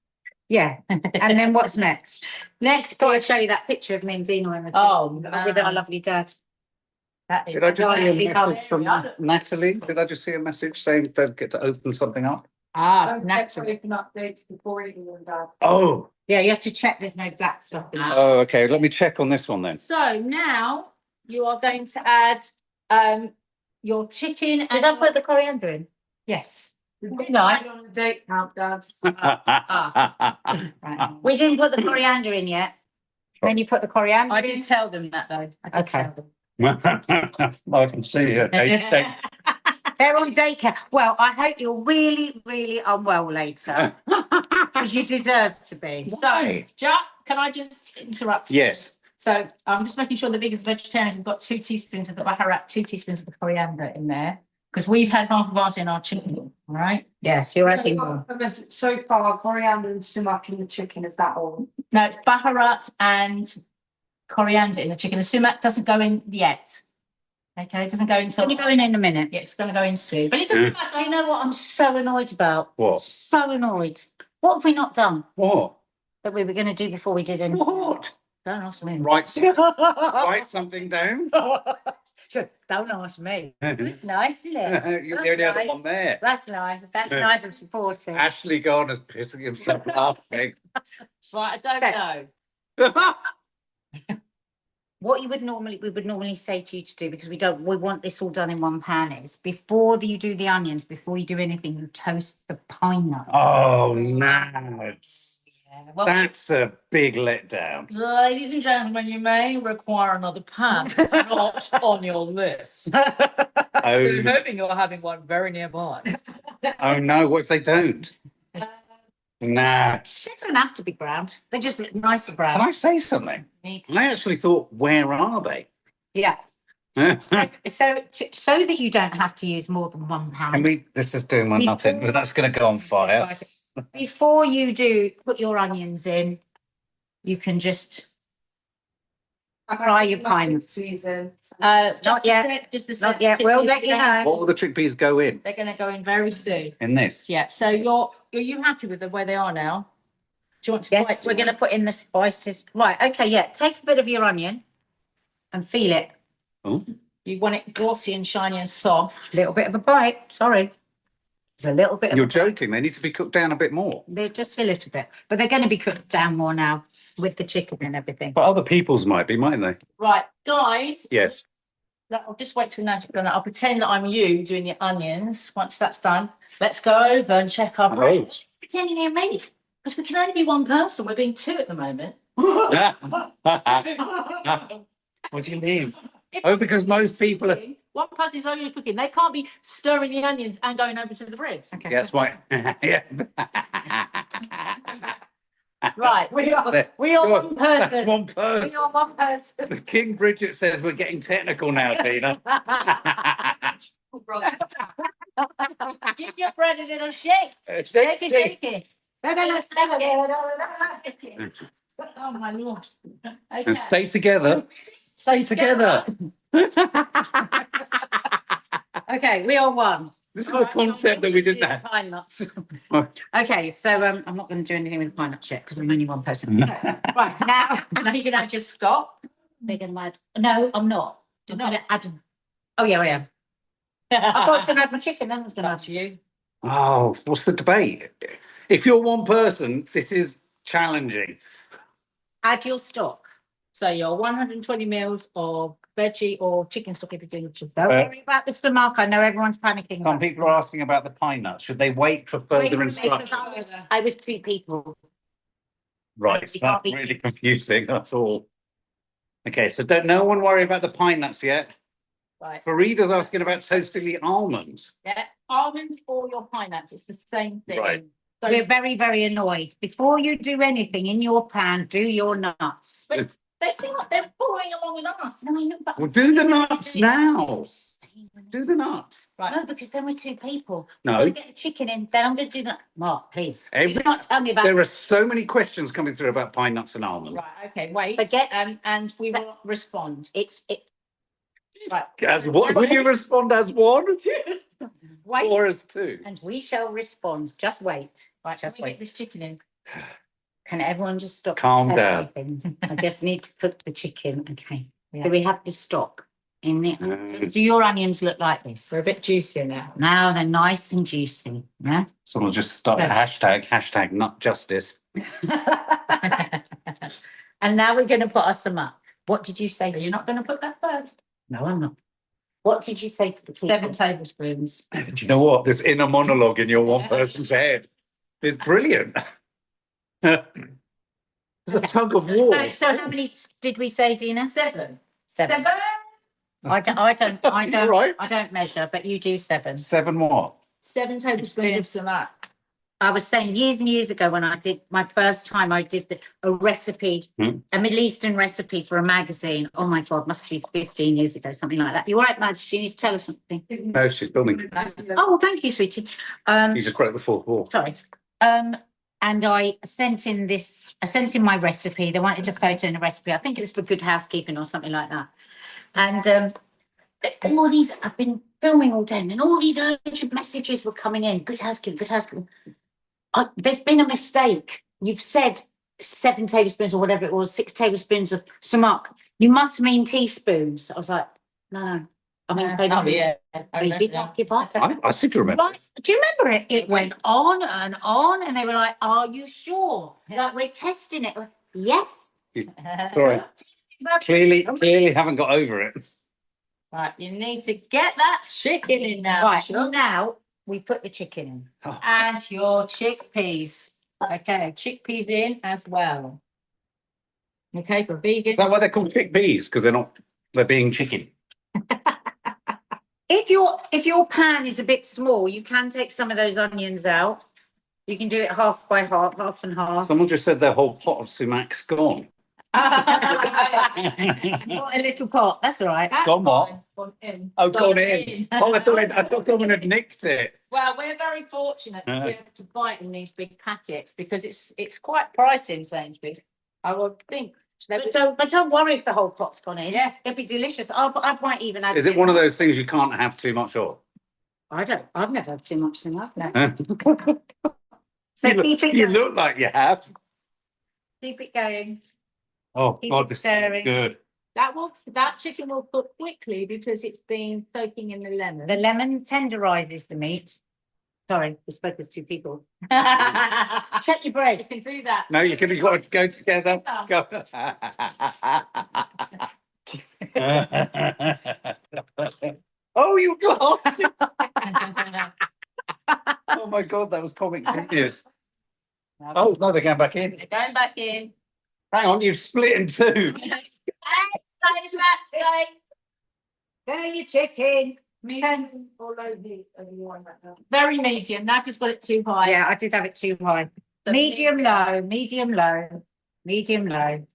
Yeah. And then what's next? Next, Thought I'd show you that picture of me and Dina in the Oh, with our lovely dad. that is Did I just see a Lovely. message from Natalie? Did I just see a message saying don't get to open something up? Don't next. forget to open updates before eating them, Dad. Oh, Yeah, you have to check there's no black stuff in it. oh, okay. Let me check on this one then. So now you are going to add your chicken Did and I put the coriander in? yes. We've Right. on a date now, Dad. Right. We didn't put the coriander in yet. Then you put the coriander I in. did tell them that though. I did Okay. tell them. I can see it. They're on daycare. Well, I hope you're really, really unwell later. Because you deserve to be. So, Jack, can I just interrupt? Yes. So I'm just making sure the vegans and vegetarians have got 2 teaspoons of the baharat, 2 teaspoons of the coriander in there. Because we've had half of ours in our chicken, all right? Yes, you're adding more. So far, coriander and sumac in the chicken, is that all? No, it's baharat and coriander in the chicken. The sumac doesn't go in yet. Okay, it doesn't go It's until going to go in a minute. yeah, it's going to go in soon. But it doesn't Do matter. you know what I'm so annoyed about? What? So annoyed. What have we not done What? that we were going to do before we did anything? What? Don't ask me. Write something down. Don't ask me. It's nice, isn't it? You're the only other nice. one there. That's nice. That's Yeah. nice and supportive. Ashley Garner's pissing himself laughing. Right, I don't know. What we would normally say to you to do, because we want this all done in one pan, is before you do the onions, before you do anything, you toast the pine nuts. Oh, no. Yeah, well, That's a big letdown. ladies and gentlemen, you may require another pan, not on your list. We're Oh, hoping you're having one very nearby. oh no, what if they don't? Nah. They don't have to be browned. They just look nicer Can brown. I say something? Neat. I actually thought, where are they? Yeah. Can So that you don't have to use more than one pan. we, this is doing my nothing, but that's going to go on fire. Before you do put your onions in, you can just fry your pine. Season. Not yet. Just a Not yet. We'll let you know. What will the chickpeas go in? They're going to go in very soon. In this? Yeah. So are you happy with the way they are now? Do you want to? Yes, we're going to put in the spices. Right. Okay. Yeah. Take a bit of your onion and feel it. Oh, You want it glossy and shiny and soft. A little bit of a bite. Sorry. It's a little bit of you're a bite. joking. They need to be cooked down a bit more. They're just a little bit, but they're going to be cooked down more now with the chicken and everything. But other people's might be, mightn't they? Right, guys. Yes. I'll just wait till Natalie's done that. I'll pretend that I'm you doing the onions. Once that's done, let's go over and check our bread. Pretending you're me. Because we can only be one person. We're being 2 at the moment. What do you mean? Oh, because most people are One person is only cooking. They can't be stirring the onions and going over to the bread. Okay. Yeah, that's why. Yeah. Right. We are There. one That's person. one We person. are one person. The King Bridget says we're getting technical now, Tina. Give your bread a little shake. Shake it, shake it. Oh my lord. And Okay. stay together. Stay together. Okay, we are one. This is a concept that we didn't have. Pine nuts. Okay, so I'm not going to do anything with pine nuts yet because I'm only one person. Right now, Now you're gonna just stop. big and mad. No, I'm not. I'm You're going not? to add. Oh yeah, I am. I thought I was going to add my chicken. Then I was going to add. Up to you. Oh, what's the debate? If you're one person, this is challenging. Add your stock. So your 120 mils of veggie or chicken stock if you're doing chicken. Don't worry about the stomach. I know everyone's panicking. Some people are asking about the pine nuts. Should they wait for further instructions? I was two people. Right, You that's can't be- really confusing. That's all. Okay, so don't no one worry about the pine nuts yet. Right. Farida's asking about toasting the almonds. Yeah. Almonds or your pine nuts. It's the same thing. Right. So, We're very, very annoyed. Before you do anything in your pan, do your nuts. But they're pouring along with us. No, I know, but Well, do the nuts now. Do the nuts. Right. No, because then we're two people. No. I'm going to get the chicken in, then I'm going to do that. Mark, please. Every- Do not tell me about There are so many questions coming through about pine nuts and almonds. Right. Okay. Wait. Forget- and we will respond. it. Right. As what? Will you respond as one Wait, or as two? and we shall respond. Just wait. Right. Just Let me wait. get this chicken in. Can everyone just stop? Calm down. everything? I just need to cook the chicken. Okay. Yeah. So we have the stock in it. Mm. Do your onions look like this? They're a bit juicier now. Now they're nice and juicy. Yeah. So we'll just start a Yeah. hashtag nut justice. And now we're going to put us some up. What did you say? You're not going to put that first. No, I'm not. What did you say to the people? 7 tablespoons. Do you know what? This inner monologue in your one person's head is brilliant. There's a tug of war. So how many did we say, Dina? 7. Seven. 7. I don't Right. I don't measure, but you do 7. 7 what? 7 tablespoons of sumac. I was saying years and years ago when I did my first time, I did a recipe, a Middle Eastern recipe for a magazine. Oh my God, must be 15 years ago, something like that. You're right, Mads, you need to tell us something. No, she's filming. Oh, thank you, sweetie. You just broke the fourth wall. Sorry. And I sent in my recipe. They wanted a photo and a recipe. I think it was for Good Housekeeping or something like that. And all these, I've been filming all day, and all these urgent messages were coming in. Good housekeeping, good housekeeping. There's been a mistake. You've said 7 tablespoons or whatever it was, 6 tablespoons of sumac. You must mean teaspoons. I was like, no. I mean, they did not give up. I seem to remember. Right. Do you remember it? It went on, and they were like, "Are you sure? Like we're testing it." Yes. Sorry. Clearly haven't got over it. Right, you need to get that chicken in now. Right. Sure. Now we put the chicken in. And your chickpeas. Okay, chickpeas in as well. Okay, for vegan. Is that why they're called chickpeas? Because they're being chicken. If your pan is a bit small, you can take some of those onions out. You can do it half by half, half and half. Someone just said their whole pot of sumac's gone. Not a little pot. That's all right. Gone what? Gone in. Oh, gone in. Oh, I thought someone had nicked it. Well, we're very fortunate to be able to buy it in these big packets because it's quite pricey in Sainsbury's. I would think. But don't worry if the whole pot's gone in. Yeah. It'll be delicious. I might even add. Is it one of those things you can't have too much of? I've never had too much than that. No. Huh? So you keep it you going. look like you have. Keep it going. Oh, Keep God, it this is stirring. good. That chicken will cook quickly because it's been soaking in the lemon. The lemon tenderizes the meat. Sorry, we spoke as two people. Check your bread. You can do that. No, you've got to go together. Go. Oh, you got it. Oh, my God, that was comic genius. Oh, no, they're going back in. They're going back in. Hang on, you've split in two. Stay. There you chicken. Medium or low heat, and you want that down. Very medium. Now just got it too high. Yeah, I did have it too high. But Medium low, medium low, medium low.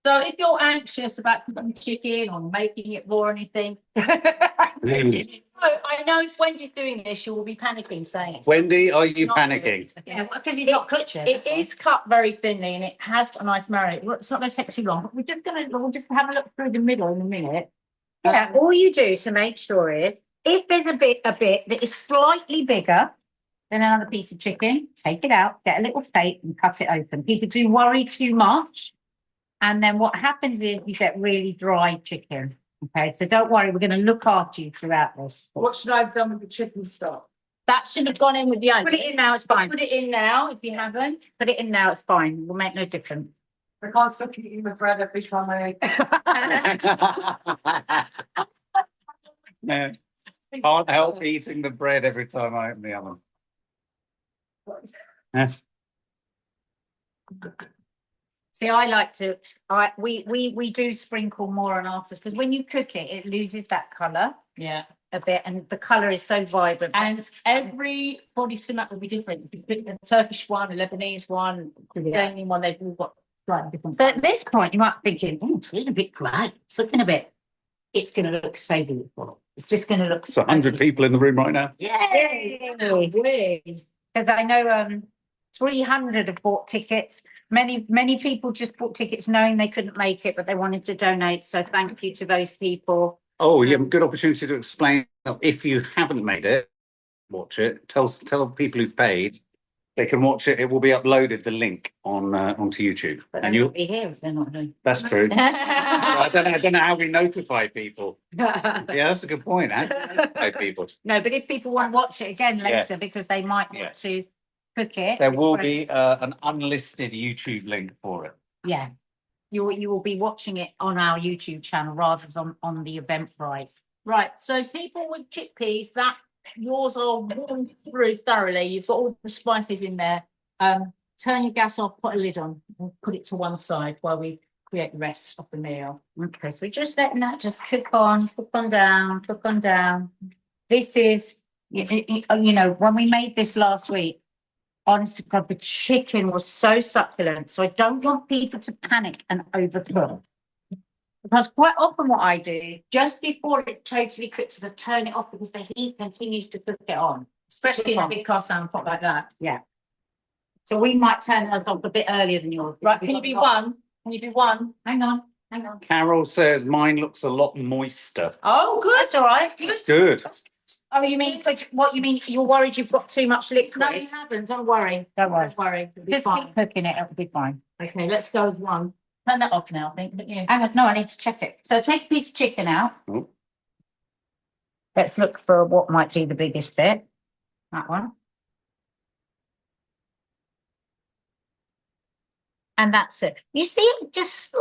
So if you're anxious about cooking chicken or making it raw or anything, I know if Wendy's doing this, she will be panicking saying it. Wendy, are you Not panicking? Yeah, because he's not cooked yet. It that's why. is cut very thinly and it has got a nice marinade. Well, it's not going to take too long. We'll just have a look through the middle in a minute. Yeah, all you do to make sure is if there's a bit that is slightly bigger than another piece of chicken, take it out, get a little tape and cut it open. People do worry too much. And then what happens is you get really dry chicken. Okay, so don't worry, we're going to look after you throughout this. What should I have done with the chicken stock? That should have gone in with the onion. Put it in now, it's fine. Put it in now if you haven't. Put it in now, it's fine. It will make no difference. I can't stop eating the bread every time I eat. Yeah. Can't help eating the bread every time I open the oven. Yeah. See, I like to, we do sprinkle more on ours because when you cook it, it loses that colour Yeah. a bit and the colour is so vibrant. And every body sumac will be different. If you pick a Turkish one, a Lebanese one, the Iranian one, they've all got slightly different. So at this point, you might be thinking, oh, it's looking a bit dry. It's looking a bit, it's going to look so beautiful. It's just going to look It's 100 people in the room right now. Yay! Because I know 300 have bought tickets. Many people just bought tickets knowing they couldn't make it, but they wanted to donate. So thank you to those people. Oh, yeah, good opportunity to explain. If you haven't made it, watch it. Tell people who've paid. They can watch it. It will be uploaded, the link onto YouTube. But And they'll you, be here if they're not doing. that's true. So I don't know how we notify people. Yeah, that's a good point. How do we notify people? No, but if people want to watch it again later because they might want to cook it. There will be an unlisted YouTube link for it. Yeah. You will be watching it on our YouTube channel rather than on the Eventbrite. Right, so people with chickpeas, that yours are warmed through thoroughly. You've got all the spices in there. Turn your gas off, put a lid on, and put it to one side while we create the rest of the meal. Okay, so we're just letting that just cook on down, cook on down. This is, you know, when we made this last week, honest to God, the chicken was so succulent. So I don't want people to panic and overcook. Because quite often what I do, just before it's totally cooked, is I turn it off because the heat continues to cook it on. Especially in a big cast iron pot like that. Yeah. So we might turn those off a bit earlier than yours. Right, can you be one? Can you be one? Hang on. Carol says mine looks a lot moister. Oh, good. That's all right. Good. Oh, you mean, what you mean, you're worried you've got too much liquid? No, you haven't. Don't worry. Don't worry. Don't worry. It'll be Just fine. keep cooking it, it'll be fine. Okay, let's go with one. Turn that off now, I think, don't you? Hang on, no, I need to check it. So take a piece of chicken out. Oh. Let's look for what might be the biggest bit. That one. And that's it. You see it just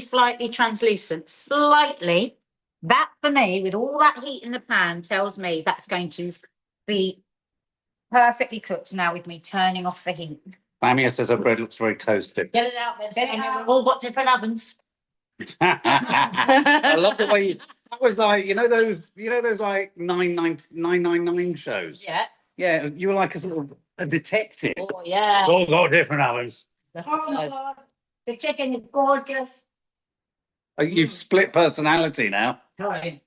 slightly translucent, slightly. That for me, with all that heat in the pan, tells me that's going to be perfectly cooked now with me turning off the heat. Famia says her bread looks very toasted. Get it out there. Get it Sonia. out. We've all got different ovens. I love the way that was like, you know those like 999 shows. Yeah. Yeah, you were like a sort of a detective. Oh, yeah. All got different ovens. Oh my God, the chicken is gorgeous. You've split personality now. Right.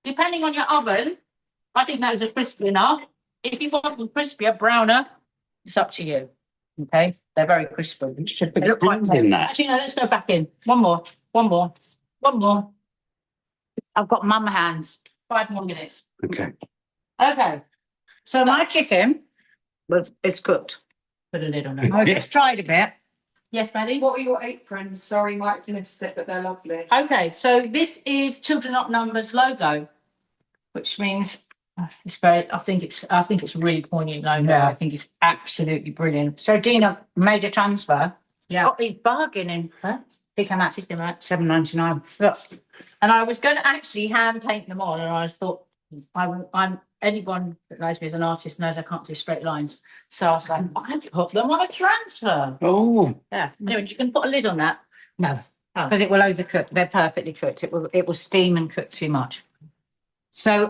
Depending on your oven, I think those are crispy enough. If you want them crispier, browner, it's up to you. Okay, they're very crispy. They look like in that. Actually, no, let's go back in. One more. I've got mum hands. 5 more minutes. Okay. Okay, so my chicken it's cooked. Put a lid on it. I just tried a bit. Yes, Maddie? What are your aprons? Sorry, Mike missed it, but they're lovely. Okay, so this is Children Not Numbers logo, which means it's very. I think it's a really poignant logo. Yeah. I think it's absolutely brilliant. So Dina made a transfer. Yeah. Got the bargain in. Huh? Think I'm at $7.99. Look, And I was going to actually hand paint them on, and I just thought I'm anyone that knows me as an artist knows I can't do straight lines. So I was like, I can put them on a transfer. Oh, Yeah. Anyway, you can put a lid on that. No, Oh. because it will overcook. They're perfectly cooked. It will steam and cook too much. So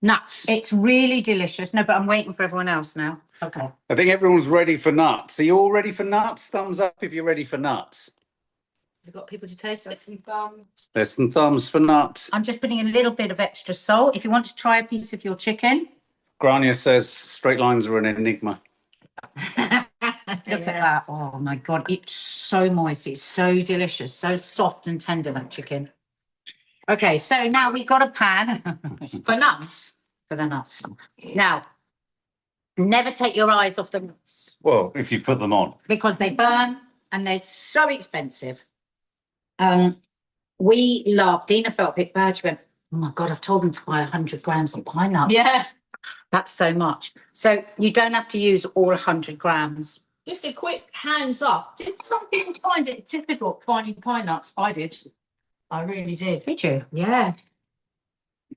Nuts. it's really delicious. No, but I'm waiting for everyone else now. Okay. I think everyone's ready for nuts. Are you all ready for nuts? Thumbs up if you're ready for nuts. You've got people to taste it. There's some thumbs for nuts. I'm just putting a little bit of extra salt. If you want to try a piece of your chicken, Grania says straight lines are an enigma. look at that. Oh my God, it's so moist. It's so delicious, so soft and tender, that chicken. Okay, so now we've got a pan For nuts. for the nuts. Now, never take your eyes off the nuts Well, if you put them on. because they burn and they're so expensive. We laughed. Dina felt a bit bad. She went, "Oh my God, I've told them to buy 100 grams of pine nuts. Yeah. That's so much." So you don't have to use all 100 grams. Just a quick hands up. Did some people find it difficult finding pine nuts? I did. I really did. Did you? Yeah.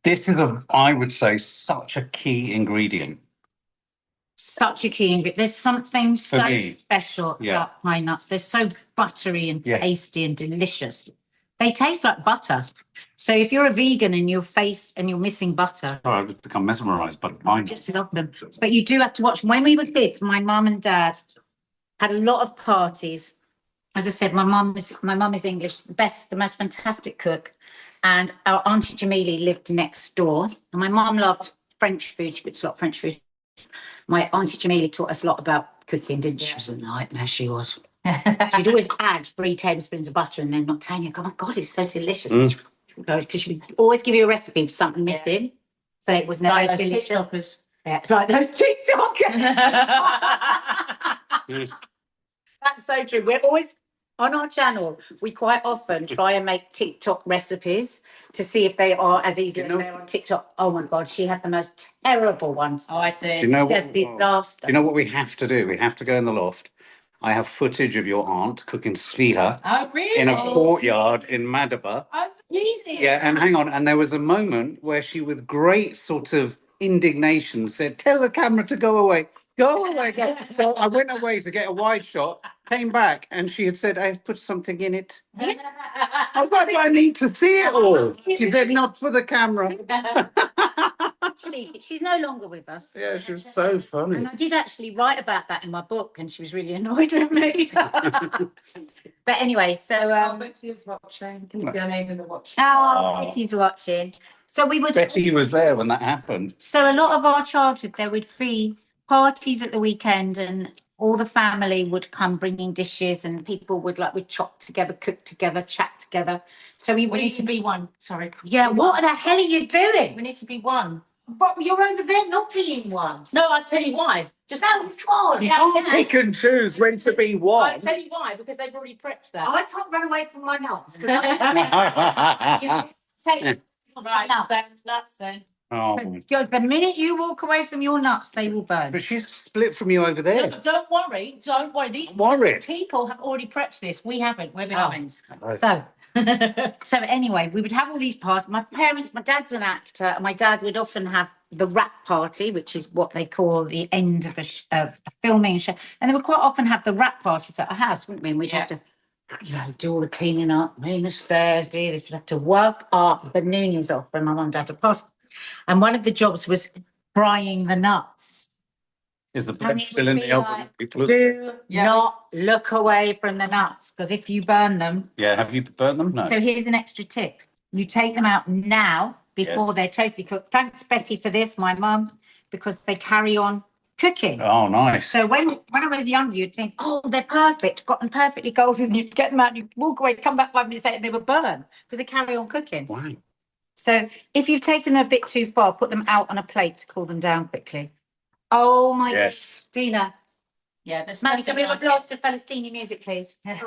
This is I would say, such a key ingredient. Such a key ingredient. There's something For so me, special yeah. about pine nuts. They're so buttery and Yeah. tasty and delicious. They taste like butter. So if you're a vegan and you're missing butter, Oh, I've become mesmerised by I pine. just love them. But you do have to watch. When we were kids, my mum and dad had a lot of parties. As I said, my mum is English, the most fantastic cook. And our Auntie Jamili lived next door. And my mum loved French food. She cooked a lot of French food. My Auntie Jamili taught us a lot about cooking, didn't she? She was a nightmare, she was. She'd always add 3 tablespoons of butter and then not tell you, "Oh my God, it's so delicious." Mm. Because she would always give you a recipe of something missing. So it was never Like those delicious. TikTokers. Yeah, it's like those TikTokers. That's so true. We're always on our channel. We quite often try and make TikTok recipes to see if they are as easy You as know- they're on TikTok. Oh my God, she had the most terrible ones. Oh, I Do did. you know She what? had disaster. You know what we have to do? We have to go in the loft. I have footage of your aunt cooking sliha Oh, really? in a courtyard in Madaba. Oh, easy. Yeah, and hang on. And there was a moment where she, with great sort of indignation, said, "Tell the camera to go away. Go away." Go. So I went away to get a wide shot, came back, and she had said, "I've put something in it." I was like, "I need to see it all." She said, "Not for the camera." She's no longer with us. Yeah, she was so funny. And I did actually write about that in my book, and she was really annoyed with me. But anyway, so Betty is watching. Can you see her name in the watch? oh, Oh. Betty's watching. So we would. Betty was there when that happened. So a lot of our childhood, there would be parties at the weekend, and all the family would come bringing dishes, and people would chop together, cook together, chat together. So we We need to be one. Sorry. Yeah, what the hell are you doing? We need to be one. But you're over there not being one. No, I'll tell you why. Just No, come on. You Yeah, can't yeah. pick and choose when to be I'll one. tell you why, because they've already prepped that. I can't run away from my nuts. 'Cause Oh, take Right, nuts. nuts then. The minute you walk away from your nuts, they will burn. but she's split from you over No, there. but don't worry. Don't worry. These I'm worried. people have already prepped this. We haven't. We're behind. So anyway, we would have all these parties. My dad's an actor, and my dad would often have the wrap party, which is what they call the end of a filming show. And they would quite often have the wrap parties at our house, wouldn't we? And we'd have to, do all the cleaning up, clean the stairs, do this. We'd have to work our banoonies off when my mum and dad were passed. And one of the jobs was frying the nuts. Is the And bread it still would in be the oven? like, People- do Yeah. not look away from the nuts, because if you burn them. Yeah, have you burnt them? No. So here's an extra tip. You take them out now before Yes. they're totally cooked. Thanks, Betty, for this, my mum, because they carry on cooking. Oh, nice. So when I was younger, you'd think, oh, they're perfect, got them perfectly golden. You'd get them out, you'd walk away, come back 5 minutes later, they were burned because they carry on cooking. Wow. So if you've taken them a bit too far, put them out on a plate to cool them down quickly. Oh my God, Yes. Dina. Yeah, there's Matt, nothing can we have a like blast of Palestinian music, please? Also,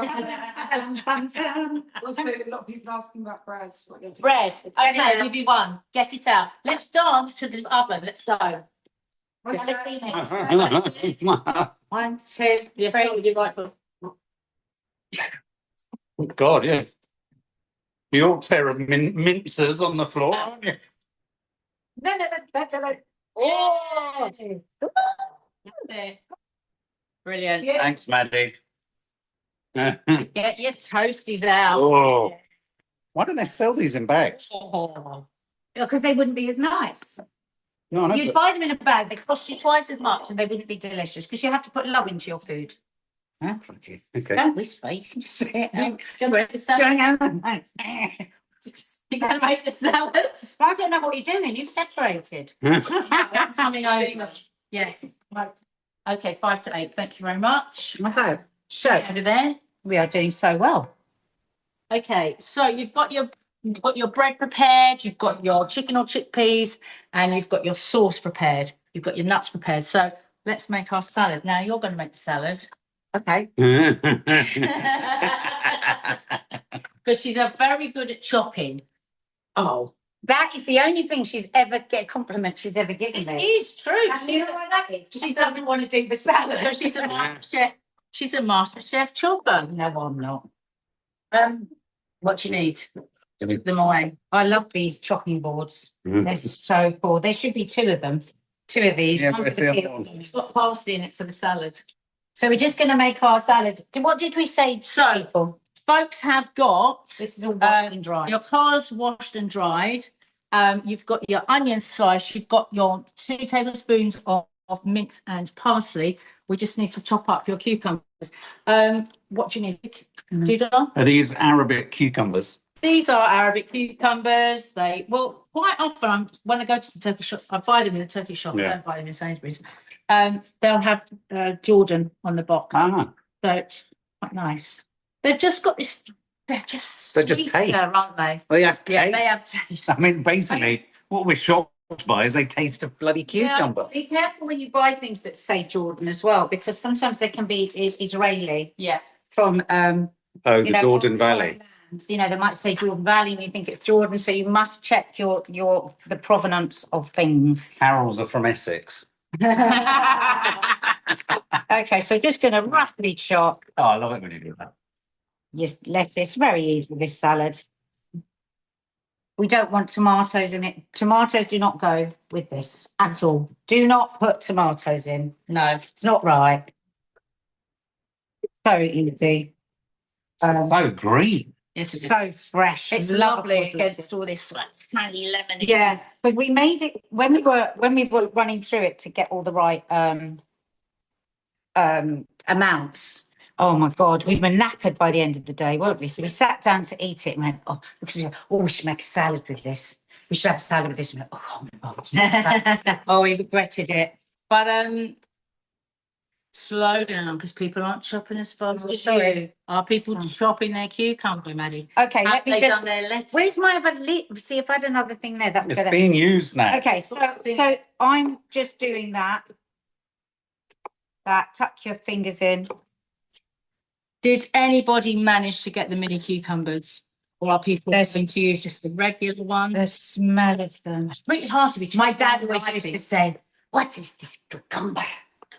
a lot of people asking about bread. What you're doing. bread. Okay, Yeah. give you one. Get it out. Let's dance to the oven. Let's go. What's that? Palestinian. 1, 2, Yes, 3. start with your right foot. God, yeah. You're a pair of mincers on the floor, aren't you? No. Oh, brilliant. Yeah. Thanks, Maddie. Get your toasties out. Oh. Why don't they sell these in bags? Oh. Because they wouldn't be as nice. No, I know, You'd but- buy them in a bag, they cost you twice as much and they wouldn't be delicious because you have to put love into your food. Huh? Okay. Okay. Don't whisper, you can just say it out. You're going to salad. Going out. You're going to make the salads. I don't know what you're doing, you've separated. Coming over. Yes. Right. Okay, 5 to 8. Thank you very much. Okay, so Over there. we are doing so well. Okay, so you've got your bread prepared, you've got your chicken or chickpeas, and you've got your sauce prepared. You've got your nuts prepared. So let's make our salad. Now you're going to make the salad Okay. because she's very good at chopping. Oh, that is the only thing she's ever get a compliment she's ever given It me. is true. And you know why that is? She she's- doesn't want to do the salad. So she's a master chef. She's a master chef chopper. No, I'm not. What do you need? Put them away. I love these chopping boards. They're so cool. There should be two of them. Two of these. Yeah, one where's for the the other one? kids. It's got parsley in it for the salad. So we're just going to make our salad. What did we say to So- people? Folks have got This is all washed and dry. your cars washed and dried. You've got your onion sliced. You've got your 2 tablespoons of mint and parsley. We just need to chop up your cucumbers. What do you need? Doodah? Are these Arabic cucumbers? These are Arabic cucumbers. Quite often when I go to the Turkish shop, I buy them in the Turkish shop. Yeah. I don't buy them in Sainsbury's. They'll have Jordan on the box. Ah, So it's quite nice. They've just got this. They're just taste. aren't they? they have Yeah, taste. they have taste. I mean, basically, what we're shocked by is they taste of bloody cucumber. Be careful when you buy things that say Jordan as well, because sometimes they can be Israeli Yeah. from Oh, the Jordan Valley. lands. You know, they might say Jordan Valley and you think it's Jordan, so you must check the provenance of things. Carol's are from Essex. Okay, so just going to roughly chop. Oh, I love it when you do that. Yes, lettuce, very easy, this salad. We don't want tomatoes in it. Tomatoes do not go with this at all. Do not put tomatoes in. No, it's not right. So easy. So green. Yes, it is. So fresh. It's Love lovely it. against all this smelly lemon. Yeah, but we made it when we were running through it to get all the right amounts. Oh my God, we were knackered by the end of the day, weren't we? So we sat down to eat it and went, because we said, we should make a salad with this. We should have a salad with this. And we went, oh my God. Salad. Oh, we regretted it. But slow down because people aren't chopping as fast as sorry. you. Are people Sorry. chopping their cucumber, Maddie? Okay, Have let me they just. done their lettuce? Where's my other lid? See if I had another thing there. That's It's better. being used now. Okay, so I'm just doing that. Tuck your fingers in. Did anybody manage to get the mini cucumbers? Or are people There's- going to use just the regular one? The smell of them. It's pretty hard to be My chopping dad and always used writing. to say, "What is this cucumber?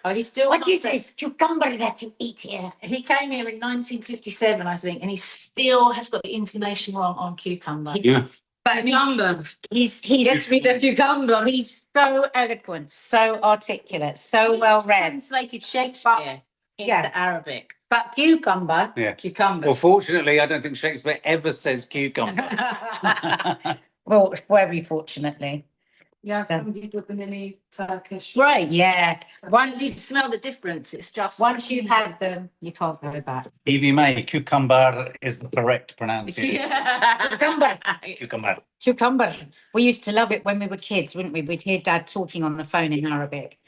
Oh, he still What has is it. this cucumber that you eat here?" He came here in 1957, I think, and he still has got the intonation wrong on cucumber. Yeah. But Cucumber. he's Get me the cucumber. he's so eloquent, so articulate, so well read. Translated Shakespeare into yeah. Arabic. But cucumber, Yeah. Cucumber. Well, fortunately, I don't think Shakespeare ever says cucumber. well, very fortunately, Yeah, So- some people with the mini Turkish. Great. yeah. Once you smell the difference, it's just Once you've had them, you can't go back. Evie May, cucumber is the correct pronunciation. Yeah. Cucumber. Cucumber. Cucumber. We used to love it when we were kids, wouldn't we? We'd hear Dad talking on the phone in Arabic,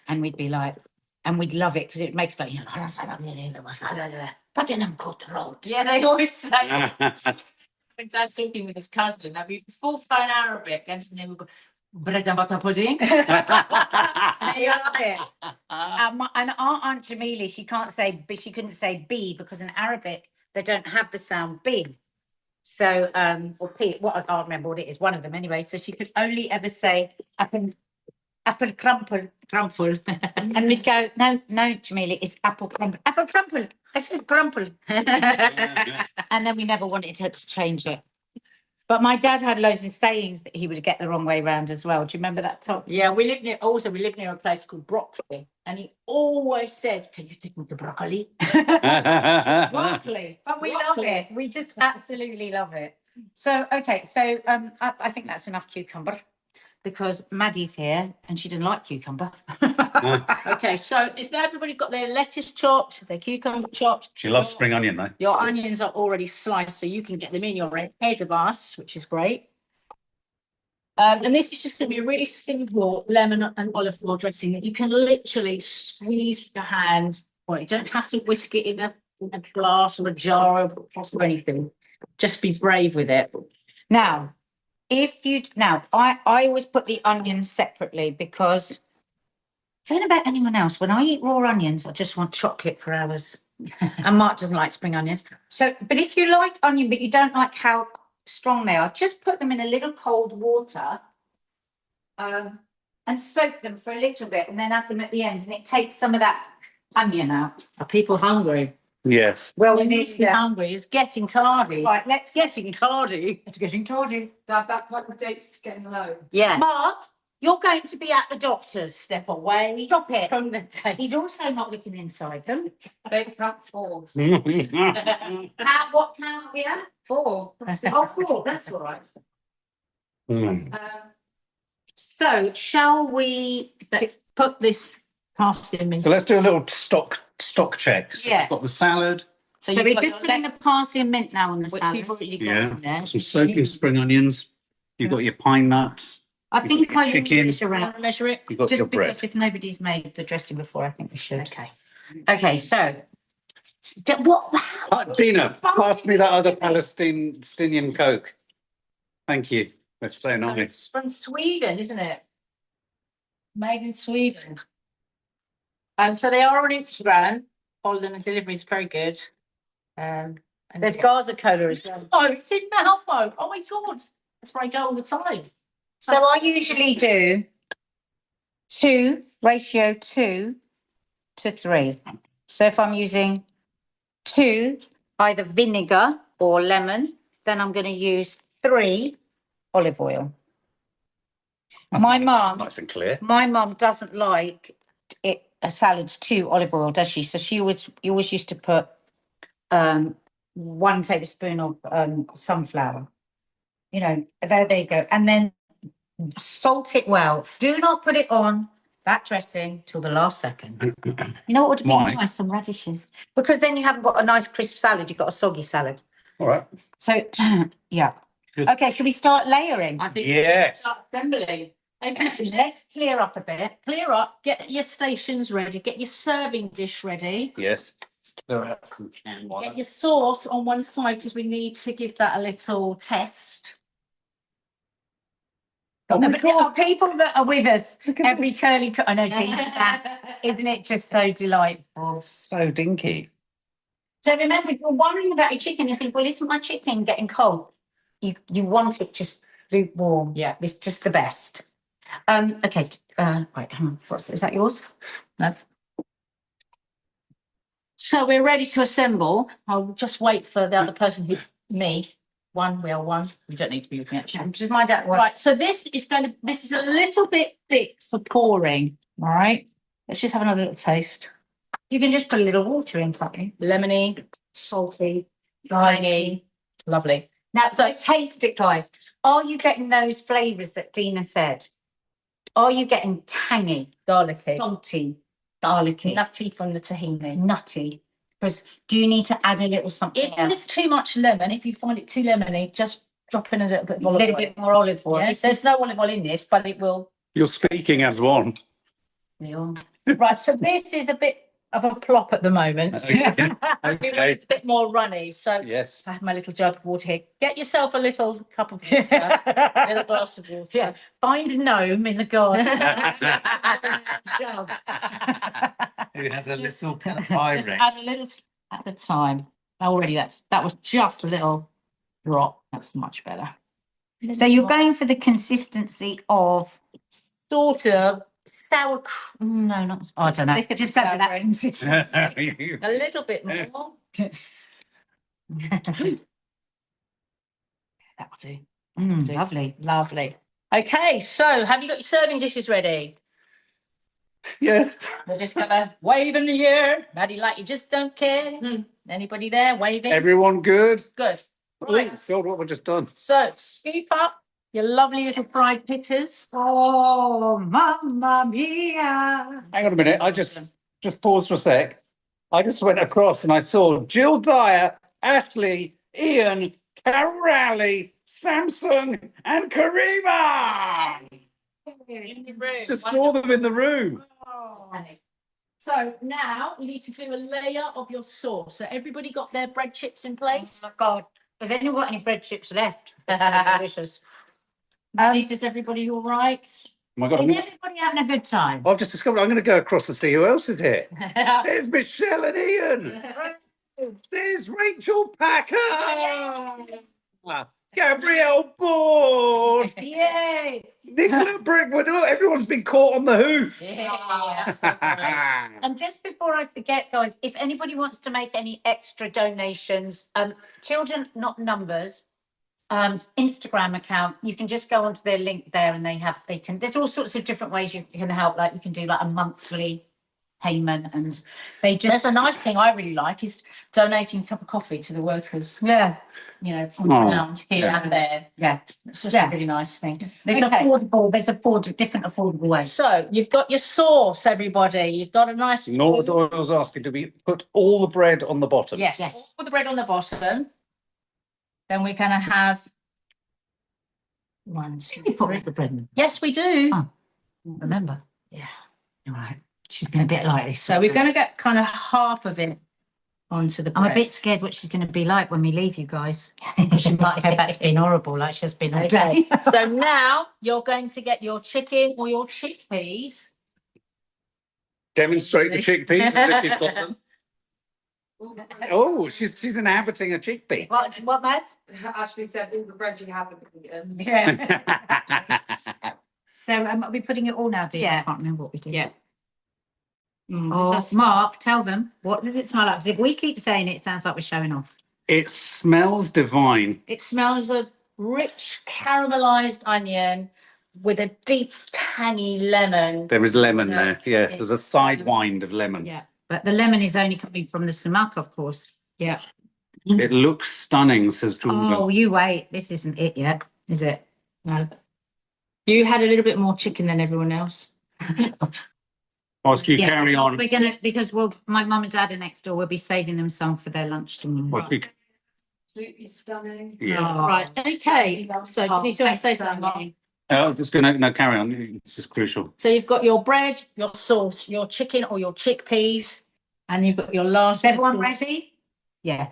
and we'd be like, and we'd love it because it makes like, but in a good road. Yeah, they always say when Dad's talking with his cousin, they'll be full blown Arabic, and then we'll go bread and butter pudding. And you love it. And our Aunt Jamili, she can't say, but she couldn't say B because in Arabic they don't have the sound B. So, or P. What I can't remember what it is. One of them anyway. So she could only ever say apple crumple. And we'd go, no, Jamili, it's apple crumple. Apple crumple. I said crumple. And then we never wanted her to change it. But my dad had loads of sayings that he would get the wrong way round as well. Do you remember that, Tom? Yeah, we live near a place called Broccoli, and he always said, "Can you take me to broccoli?" Broccoli, But we love it. We just absolutely love it. So, okay, so I think that's enough cucumber because Maddie's here and she doesn't like cucumber. Okay, so if everybody got their lettuce chopped, their cucumber chopped, She loves spring onion though. your onions are already sliced, so you can get them in your ahead of us, which is great. And this is just going to be a really simple lemon and olive oil dressing that you can literally squeeze with your hand, or you don't have to whisk it in a glass or a jar or anything. Just be brave with it. Now, I always put the onions separately because I don't know about anyone else. When I eat raw onions, I just want chocolate for hours. And Mark doesn't like spring onions. So, but if you like onion, but you don't like how strong they are, just put them in a little cold water and soak them for a little bit and then add them at the end. And it takes some of that onion out. Are people hungry? Yes. Well, We need to be hungry. It's getting tardy. Right, let's Getting tardy. It's getting tardy. That date's getting low. Yeah. Mark, you're going to be at the doctor's. Step away Stop it. from the date. He's also not looking inside them. They can't fall. At what count are we at? 4. Oh, 4. That's all right. Mm. So, shall we? Let's put this past him in. So let's do a little stock check. So Yeah. we've got the salad. So we're just putting the parsley and mint now on the which salad. you've already got Yeah. in there. Some soaking spring onions. You've got your pine nuts. I think I will chicken. measure Want out. to measure it? You've got Just your bread. because if nobody's made the dressing before, I think we should. Okay. Okay, so what? Dina, pass me that other Palestinian Coke. Thank you. That's so So nice. it's from Sweden, isn't it? Made in Sweden. And so they are on Instagram. Follow them, and delivery is very good. And There's yeah. Gaza cola as well. Oh, it's in Malmo. Oh my god. That's where I go all the time. So I usually do ratio 2 to 3. So if I'm using 2, either vinegar or lemon, then I'm going to use 3 olive oil. My mum, Nice and clear. my mum doesn't like it a salad's too olive oil, does she? So she always used to put 1 tablespoon of sunflower. You know, there you go. And then salt it well. Do not put it on that dressing till the last second. You know what would be Why? nice? Some radishes. Because then you haven't got a nice crisp salad, you've got a soggy salad. All right. So, yeah. Good. Okay, should we start layering? I think Yes. start assembling. Okay, Let's clear up a bit. clear up, get your stations ready, get your serving dish ready, Yes. Stir out some canned get water. your sauce on one side because we need to give that a little test. People that are with us every curly, I know, isn't it just so delightful? So dinky. So remember, if you're worrying about your chicken, you think, well, isn't my chicken getting cold? You want it just lukewarm. Yeah. It's just the best. Okay. Right. Hang on. Is that yours? That's... So we're ready to assemble. I'll just wait for the other person who, me. One, we are one. We don't need to be looking at you. Just my dad. Right, so this is a little bit thick for pouring. All right. Let's just have another little taste. You can just put a little water in, can't you? Lemony, salty, tangy, lovely. Now, so taste it, guys. Are you getting those flavours that Dina said? Are you getting tangy, Garlicky, salty, garlicky, nutty from the tahini. nutty? Because do you need to add a little something If else? there's too much lemon, if you find it too lemony, just drop in a little bit of A olive little oil. bit more olive oil. Yes, there's no olive oil in this, but it will. You're speaking as one. Right, so this is a bit of a plop at the moment. Okay. We want it a bit more runny, so Yes. I have my little jug of water here. Get yourself a little cup of water, a little glass of water. Yeah. Find a gnome in the garden. It has a little Just eye add a little at a time. Already that was just a little drop. That's much better. So you're going for the consistency of Sort of sour cream. No, not. I don't know. Thicker Just than go with that sour. consistency. a little bit more. That'll do. Lovely. Lovely. Okay, so have you got your serving dishes ready? Yes. We're just gonna wave in the air. Maddie, like you just don't care. Anybody there waving? Everyone good? Good. Oh, Right. God, what have I just done? So scoop up your lovely little fried pitters. Oh, mamma mia. Hang on a minute. I just paused for a sec. I just went across and I saw Jill Dyer, Ashley, Ian, Carol Rowley, Samsung, and Karima. In the room. Just saw them in the room. Okay. So now you need to do a layer of your sauce. So everybody got their bread chips in place? Oh my God. Has anyone got any bread chips left? They're so delicious. Is everybody all right? Oh my God. Is everybody having a good time? I've just discovered I'm going to go across and see who else is here. There's Michelle and Ian. There's Rachel Packer. Gabrielle Board. Yay! Nicola Brickwood. Look, everyone's been caught on the hoof. Yeah. So great. And just before I forget, guys, if anybody wants to make any extra donations, Children Not Numbers, Instagram account, you can just go onto their link there and there's all sorts of different ways you can help. Like you can do like a monthly payment and There's a nice thing I really like is donating a cup of coffee to the workers, yeah, around here and there. yeah. It's just a really nice thing. There's different affordable ways. So you've got your sauce, everybody. You've got a nice. Nora Doyle's asking, do we put all the bread on the bottom? Yes. Yes. All the bread on the bottom. Then we're going to have 1, 2, We put 3. the bread in. Yes, we do. Oh. Remember? Yeah. All right. She's been a bit like this. So we're going to get kind of half of it onto the bread. I'm a bit scared what she's going to be like when we leave you guys. She might go back to being horrible like she has been all day. So now you're going to get your chicken or your chickpeas. Demonstrate the chickpeas as if you've got them. Oh, she's inhabiting a chickpea. What, Mads? Ashley said all the bread you haven't eaten. Yeah. So are we putting it all now, dear? Yeah. I can't remember what we did. Yeah. Oh, Mark, tell them, what does it smell like? 'Cause if we keep saying it, it sounds like we're showing off. It smells divine. It smells of rich caramelized onion with a deep tangy lemon. There is lemon Yeah. there. Yeah, there's a sidewind of lemon. Yeah. But the lemon is only coming from the sumac, of course. Yeah. It looks stunning, says Jordan. Oh, you wait. This isn't it yet, is it? No. You had a little bit more chicken than everyone else. Whilst you Yeah. carry on. We're gonna because my mum and dad are next door. We'll be saving them some for their lunch tomorrow. Whilst you, Absolutely stunning. yeah. Oh. Right. Okay. So you need to say something, Mark. I was just going to carry on. This is crucial. So you've got your bread, your sauce, your chicken or your chickpeas, and you've got your last. Is everyone bit of sauce. ready? Yeah,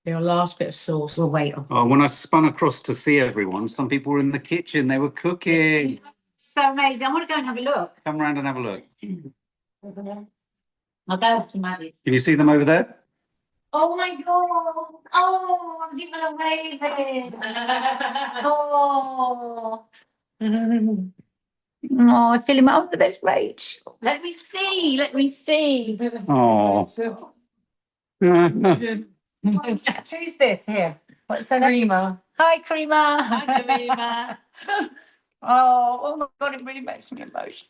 Your last bit of sauce. we'll wait. Oh, when I spun across to see everyone, some people were in the kitchen. They were cooking. So amazing. I want to go and have a look. Come round and have a look. I'll go up to Maddie. Can you see them over there? Oh my God. Oh, I'm giving a waving. Oh. Oh, I feel him. Oh, there's Rachel. Let me see. Let me see. Oh. Who's this here? What's her name? Rima. Hi, Karima. Hi, Karima. Oh my God, it really makes me emotional.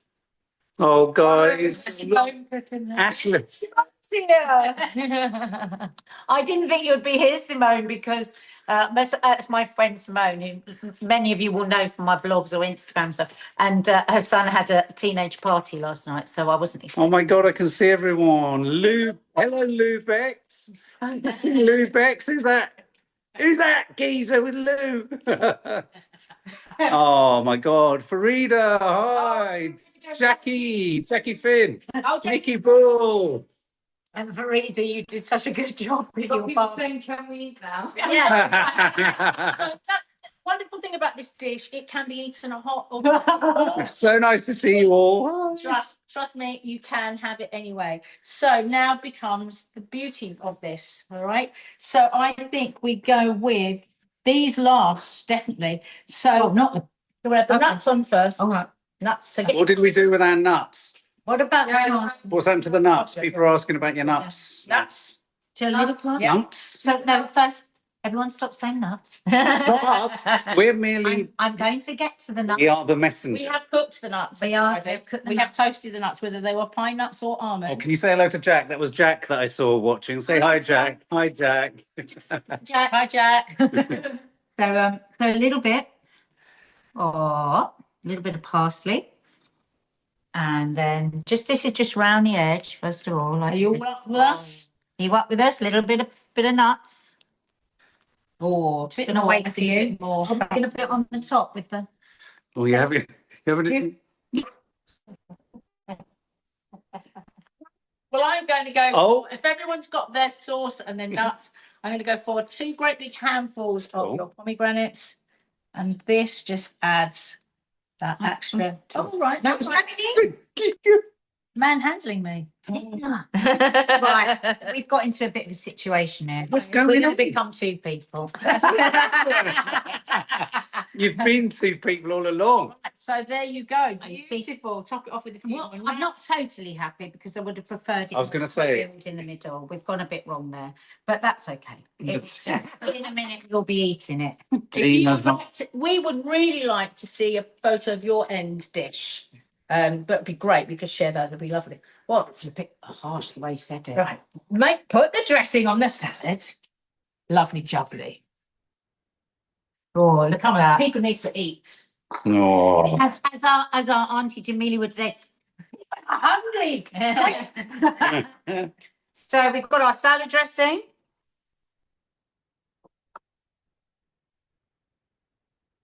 Oh, guys. Ashley. Yeah. I didn't think you'd be here, Simone, because that's my friend Simone, who many of you will know from my vlogs or Instagram stuff. And her son had a teenage party last night, so I wasn't expecting. Oh, my God, I can see everyone. Lou. Hello, Lou Bex. I see Lou Bex. Who's that? Who's that geezer with Lou? Oh, my God. Farida. Hi. Jackie Finn. Oh, Nikki Bull. And Verita, you did such a good job with Got your people bar. saying, can we eat now? Yeah. So that's the wonderful thing about this dish. It can be eaten hot or cold. So nice to see you all. Trust me, you can have it anyway. So now becomes the beauty of this. All right. So I think we go with these last, definitely. So Oh, not the. we'll have the Okay. nuts on first. All right. Nuts. So What did we do with our nuts? What about Yeah, the yeah. last? What's happened to the nuts? People are asking about your nuts. nuts. To a little Nuts. one? Yeah. Nuts? So no, first Everyone stop saying nuts. It's not us. We're merely, I'm going to get to the nuts. we are the We messenger. have cooked the nuts. We are. already. We've cooked the We nuts. have toasted the nuts, whether they were pine nuts or Oh, almond. can you say hello to Jack? That was Jack that I saw watching. Say hi, Jack. Hi, Jack. Jack. Hi, Jack. So a little bit, a little bit of parsley, and then this is just round the edge first of all. Like Are you all up with us? you up with us? A little bit of nuts. Oh, Just gonna wait for you. More. I'm gonna put it on the top with the. Oh, you haven't. Well, I'm going to go. Oh. If everyone's got their sauce and their nuts, I'm going to go for 2 great big handfuls of Oh. your pomegranates, and this just adds that extra. Oh, right. That was Manhandling me. Right, we've got into a bit of a situation here. What's We're going going on? to become 2 people. You've been 2 people all along. So there you go. You see- Beautiful. Top it off with a few. Well, I'm not totally happy because I would have preferred it. I was gonna more say- grilled in the middle. We've gone a bit wrong there, but that's okay. That's- In a minute, you'll be eating it. If you Tina's would not. like to- we would really like to see a photo of your end dish. But it'd be great. We could share that. It'd be lovely. What? It's a bit harsh the way you said it. Right. Put the dressing on the salad. Lovely jubbly. Oh, look at that. People need to eat. Oh. As our auntie Jamila would say, I'm hungry. So we've got our salad dressing.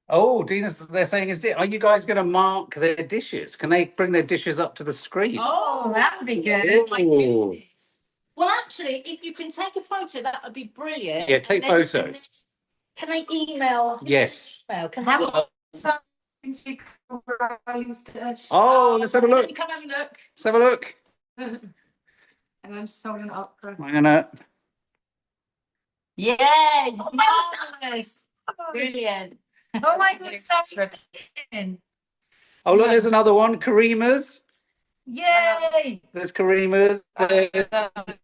Oh, Dina's, they're saying, are you guys going to mark their dishes? Can they bring their dishes up to the screen? Oh, that would be good. Ooh. my goodness. Well, actually, if you can take a photo, that would be brilliant. Yeah, take And then- photos. Can I email? Yes. Can Have I? Oh, let's have a look. Come have a look. Let's have a look. And I'm just holding it up for. I'm gonna. Yes, marvelous. Brilliant. Oh my goodness. Oh, look, there's another one. Karima's. Yay! There's Karima's.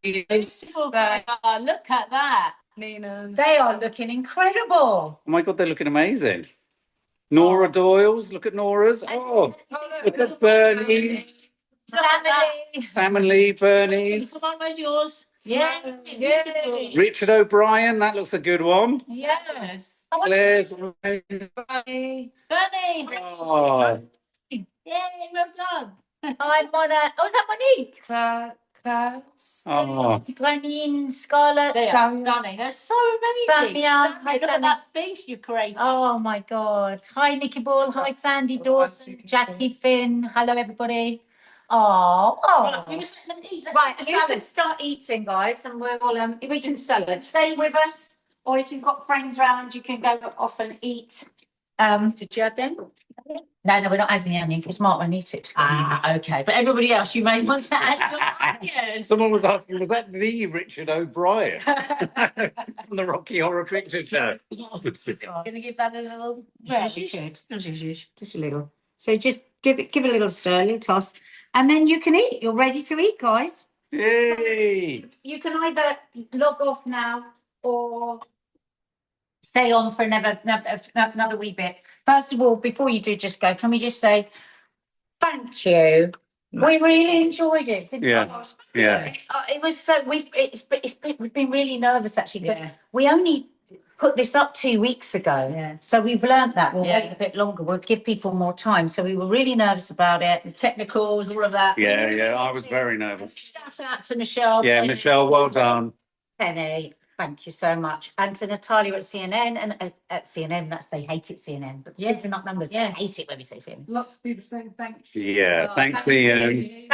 Beautiful. Oh, look at that. Nina's. They are looking incredible. Oh my God, they're looking amazing. Nora Doyle's. Look at Nora's. Oh, look at Bernie's. Family. Salmon Lee, Bernie's. Come on, where's yours? Yeah, Yay. beautiful. Richard O'Brien. That looks a good one. Yes. Claire's. Bernie. Oh, Yay, well done. I'm on a. Oh, is that Monique? Claire's. oh. Granine, Scarlett. They are stunning. They're so amazing. Samia. Hi, Look at Samia. that face you created. Oh my God. Hi, Nikki Ball. Hi, Sandy Dawson. Jackie Finn. Hello, everybody. Oh, Right, we oh. must let them eat. Let's Right, get the you can salad. start eating, guys, and we'll if we can Salad. stay with us, or if you've got friends round, you can go off and eat. Did you add them? No, we're not adding the onion because Mark only tips. Ah, okay. But everybody else, you may want to add your onions. Someone was asking, was that the Richard O'Brien from the Rocky Horror Picture Show? Gonna give that a little. Yeah, you should. Just a little. So just give a little stir, a little toss, and then you can eat. You're ready to eat, guys. Yay! You can either log off now or stay on for another wee bit. First of all, before you do just go, can we just say thank you? We really enjoyed it. Didn't Yeah, we? yeah. It was so we've been really nervous actually because Yeah. we only put this up 2 weeks ago. Yeah. So we've learned that we'll Yeah. wait a bit longer. We'll give people more time. So we were really nervous about it. The technicals, all of that. Yeah, I was very nervous. Shout out to Michelle. Yeah, Michelle, well done. Penny, thank you so much. And to Natalia at CNN and at CNN, they hate it CNN, but Yeah. kids are not numbers. Yeah. They hate it when we say CNN. Lots of people saying thank you. Yeah, thanks, Ian.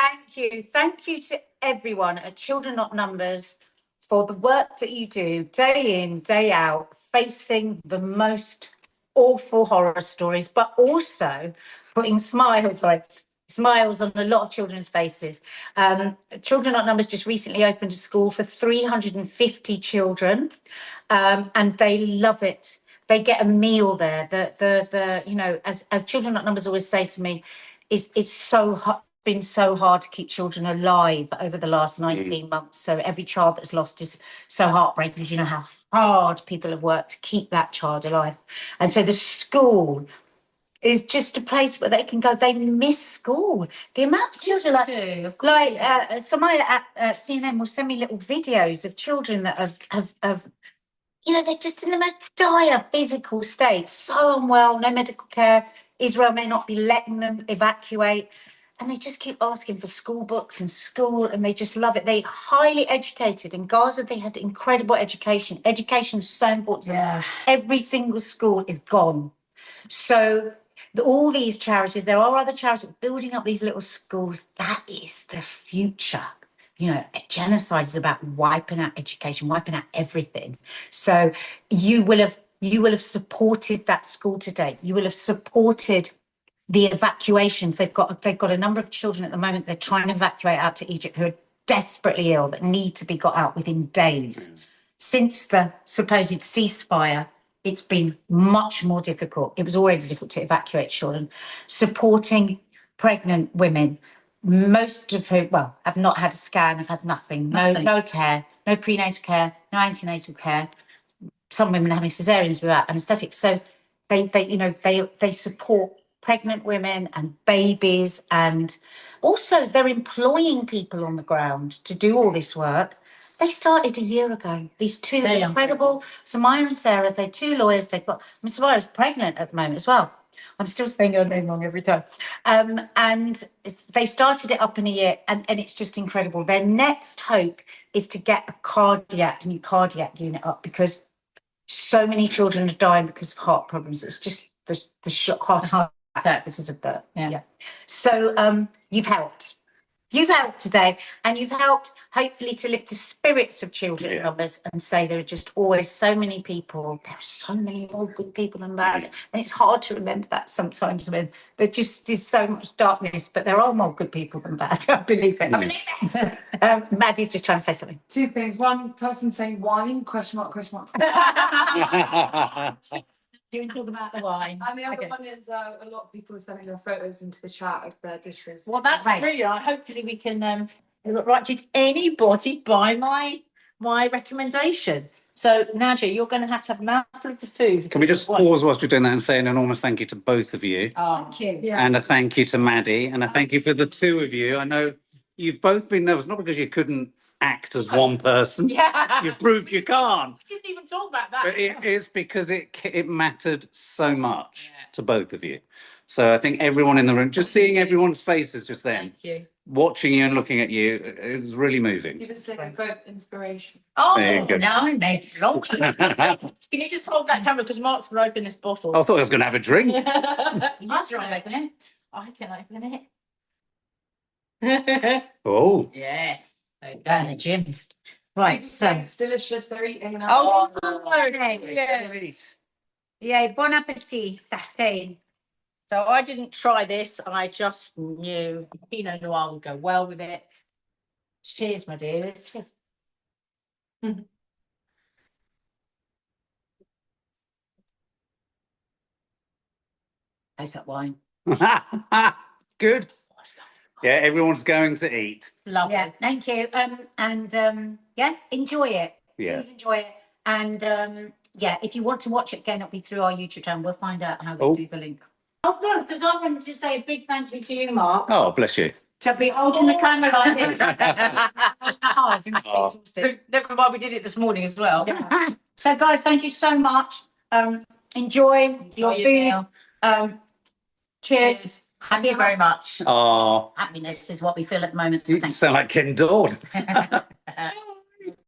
Thank you to everyone at Children Not Numbers for the work that you do day in, day out, facing the most awful horror stories, but also putting smiles on a lot of children's faces. Children Not Numbers just recently opened a school for 350 children, and they love it. They get a meal there. The as Children Not Numbers always say to me, it's so been so hard to keep children alive over the last 19 months. So every child that's lost is so heartbreaking, because you know how hard people have worked to keep that child alive. And so the school is just a place where they can go. They miss school. The amount of children, somebody at CNN will send me little videos of children that have you know, they're just in the most dire physical state, so unwell, no medical care. Israel may not be letting them evacuate. And they just keep asking for school books and school, and they just love it. They're highly educated. In Gaza, they had incredible education. Education is so important. Yeah. Every single school is gone. So all these charities, there are other charities building up these little schools. That is the future. You know, genocide is about wiping out education, wiping out everything. So you will have supported that school today. You will have supported the evacuations. They've got a number of children at the moment. They're trying to evacuate out to Egypt who are desperately ill, that need to be got out within days. Since the supposed ceasefire, it's been much more difficult. It was already difficult to evacuate children. Supporting pregnant women, most of whom, well, have not had a scan, have had nothing. No care, no prenatal care, no antenatal care. Some women are having cesareans without anaesthetic. So they support pregnant women and babies, and also they're employing people on the ground to do all this work. They started a year ago. These two incredible, Samaya and Sarah, they're two lawyers. They've got, Miss Samaya pregnant at the moment as well. I'm still saying her name wrong every time. And they started it up in a year, and it's just incredible. Their next hope is to get a new cardiac unit up, because so many children are dying because of heart problems. It's just the heart attack because of that. Yeah. So you've helped. You've helped today, and you've helped hopefully to lift the spirits of children in numbers, and say there are just always so many people. There are so many more good people than bad, and it's hard to remember that sometimes when there just is so much darkness. But there are more good people than bad. I believe it. I believe it. Maddie's just trying to say something. Two things. One person saying wine, question mark, question mark. You can talk about the wine. And the other one is a lot of people are sending their photos into the chat of their dishes. Well, that's Right. brilliant. Hopefully we can right. Did anybody buy my recommendation? So Nadia, you're going to have a mouthful of the food. Can we just pause whilst we're doing that and say an enormous thank you to both of you, Thank you. Yeah. and a thank you to Maddie, and a thank you for the two of you. I know you've both been nervous, not because you couldn't act as one person. Yeah. You've proved you can't. We didn't even talk about that. But it is because it mattered so much to both of you. So I think everyone in the room, just seeing everyone's faces just then, Thank you. watching you and looking at you, it was really moving. Even saying both inspiration. Oh, There you go. now it makes long. Can you just hold that camera, because Mark's going to open this bottle. I thought I was going to have a drink. You try open it. I can open it. Oh, Yes. Go in the gym. Right, so. It's delicious. They're eating now. Oh, Yeah, bon appetit, certain. So I didn't try this. I just knew Pinot Noir would go well with it. Cheers, my dears. Cheers. Taste that wine. good. Yeah, everyone's going to eat. Lovely. Yeah, thank you. Yeah, enjoy it. Yeah. Please enjoy it. And yeah, if you want to watch it again, it'll be through our YouTube channel. We'll find out how we do the link. Oh, good, because I wanted to say a big thank you to you, Mark, Oh, bless you. to be holding the camera like this. Never mind, we did it this morning as well. Yeah. So, guys, thank you so much. Enjoy your food. Cheers. Thank you very much. Oh, Happiness is what we feel at the moment. So you thank you. sound like Ken Dord.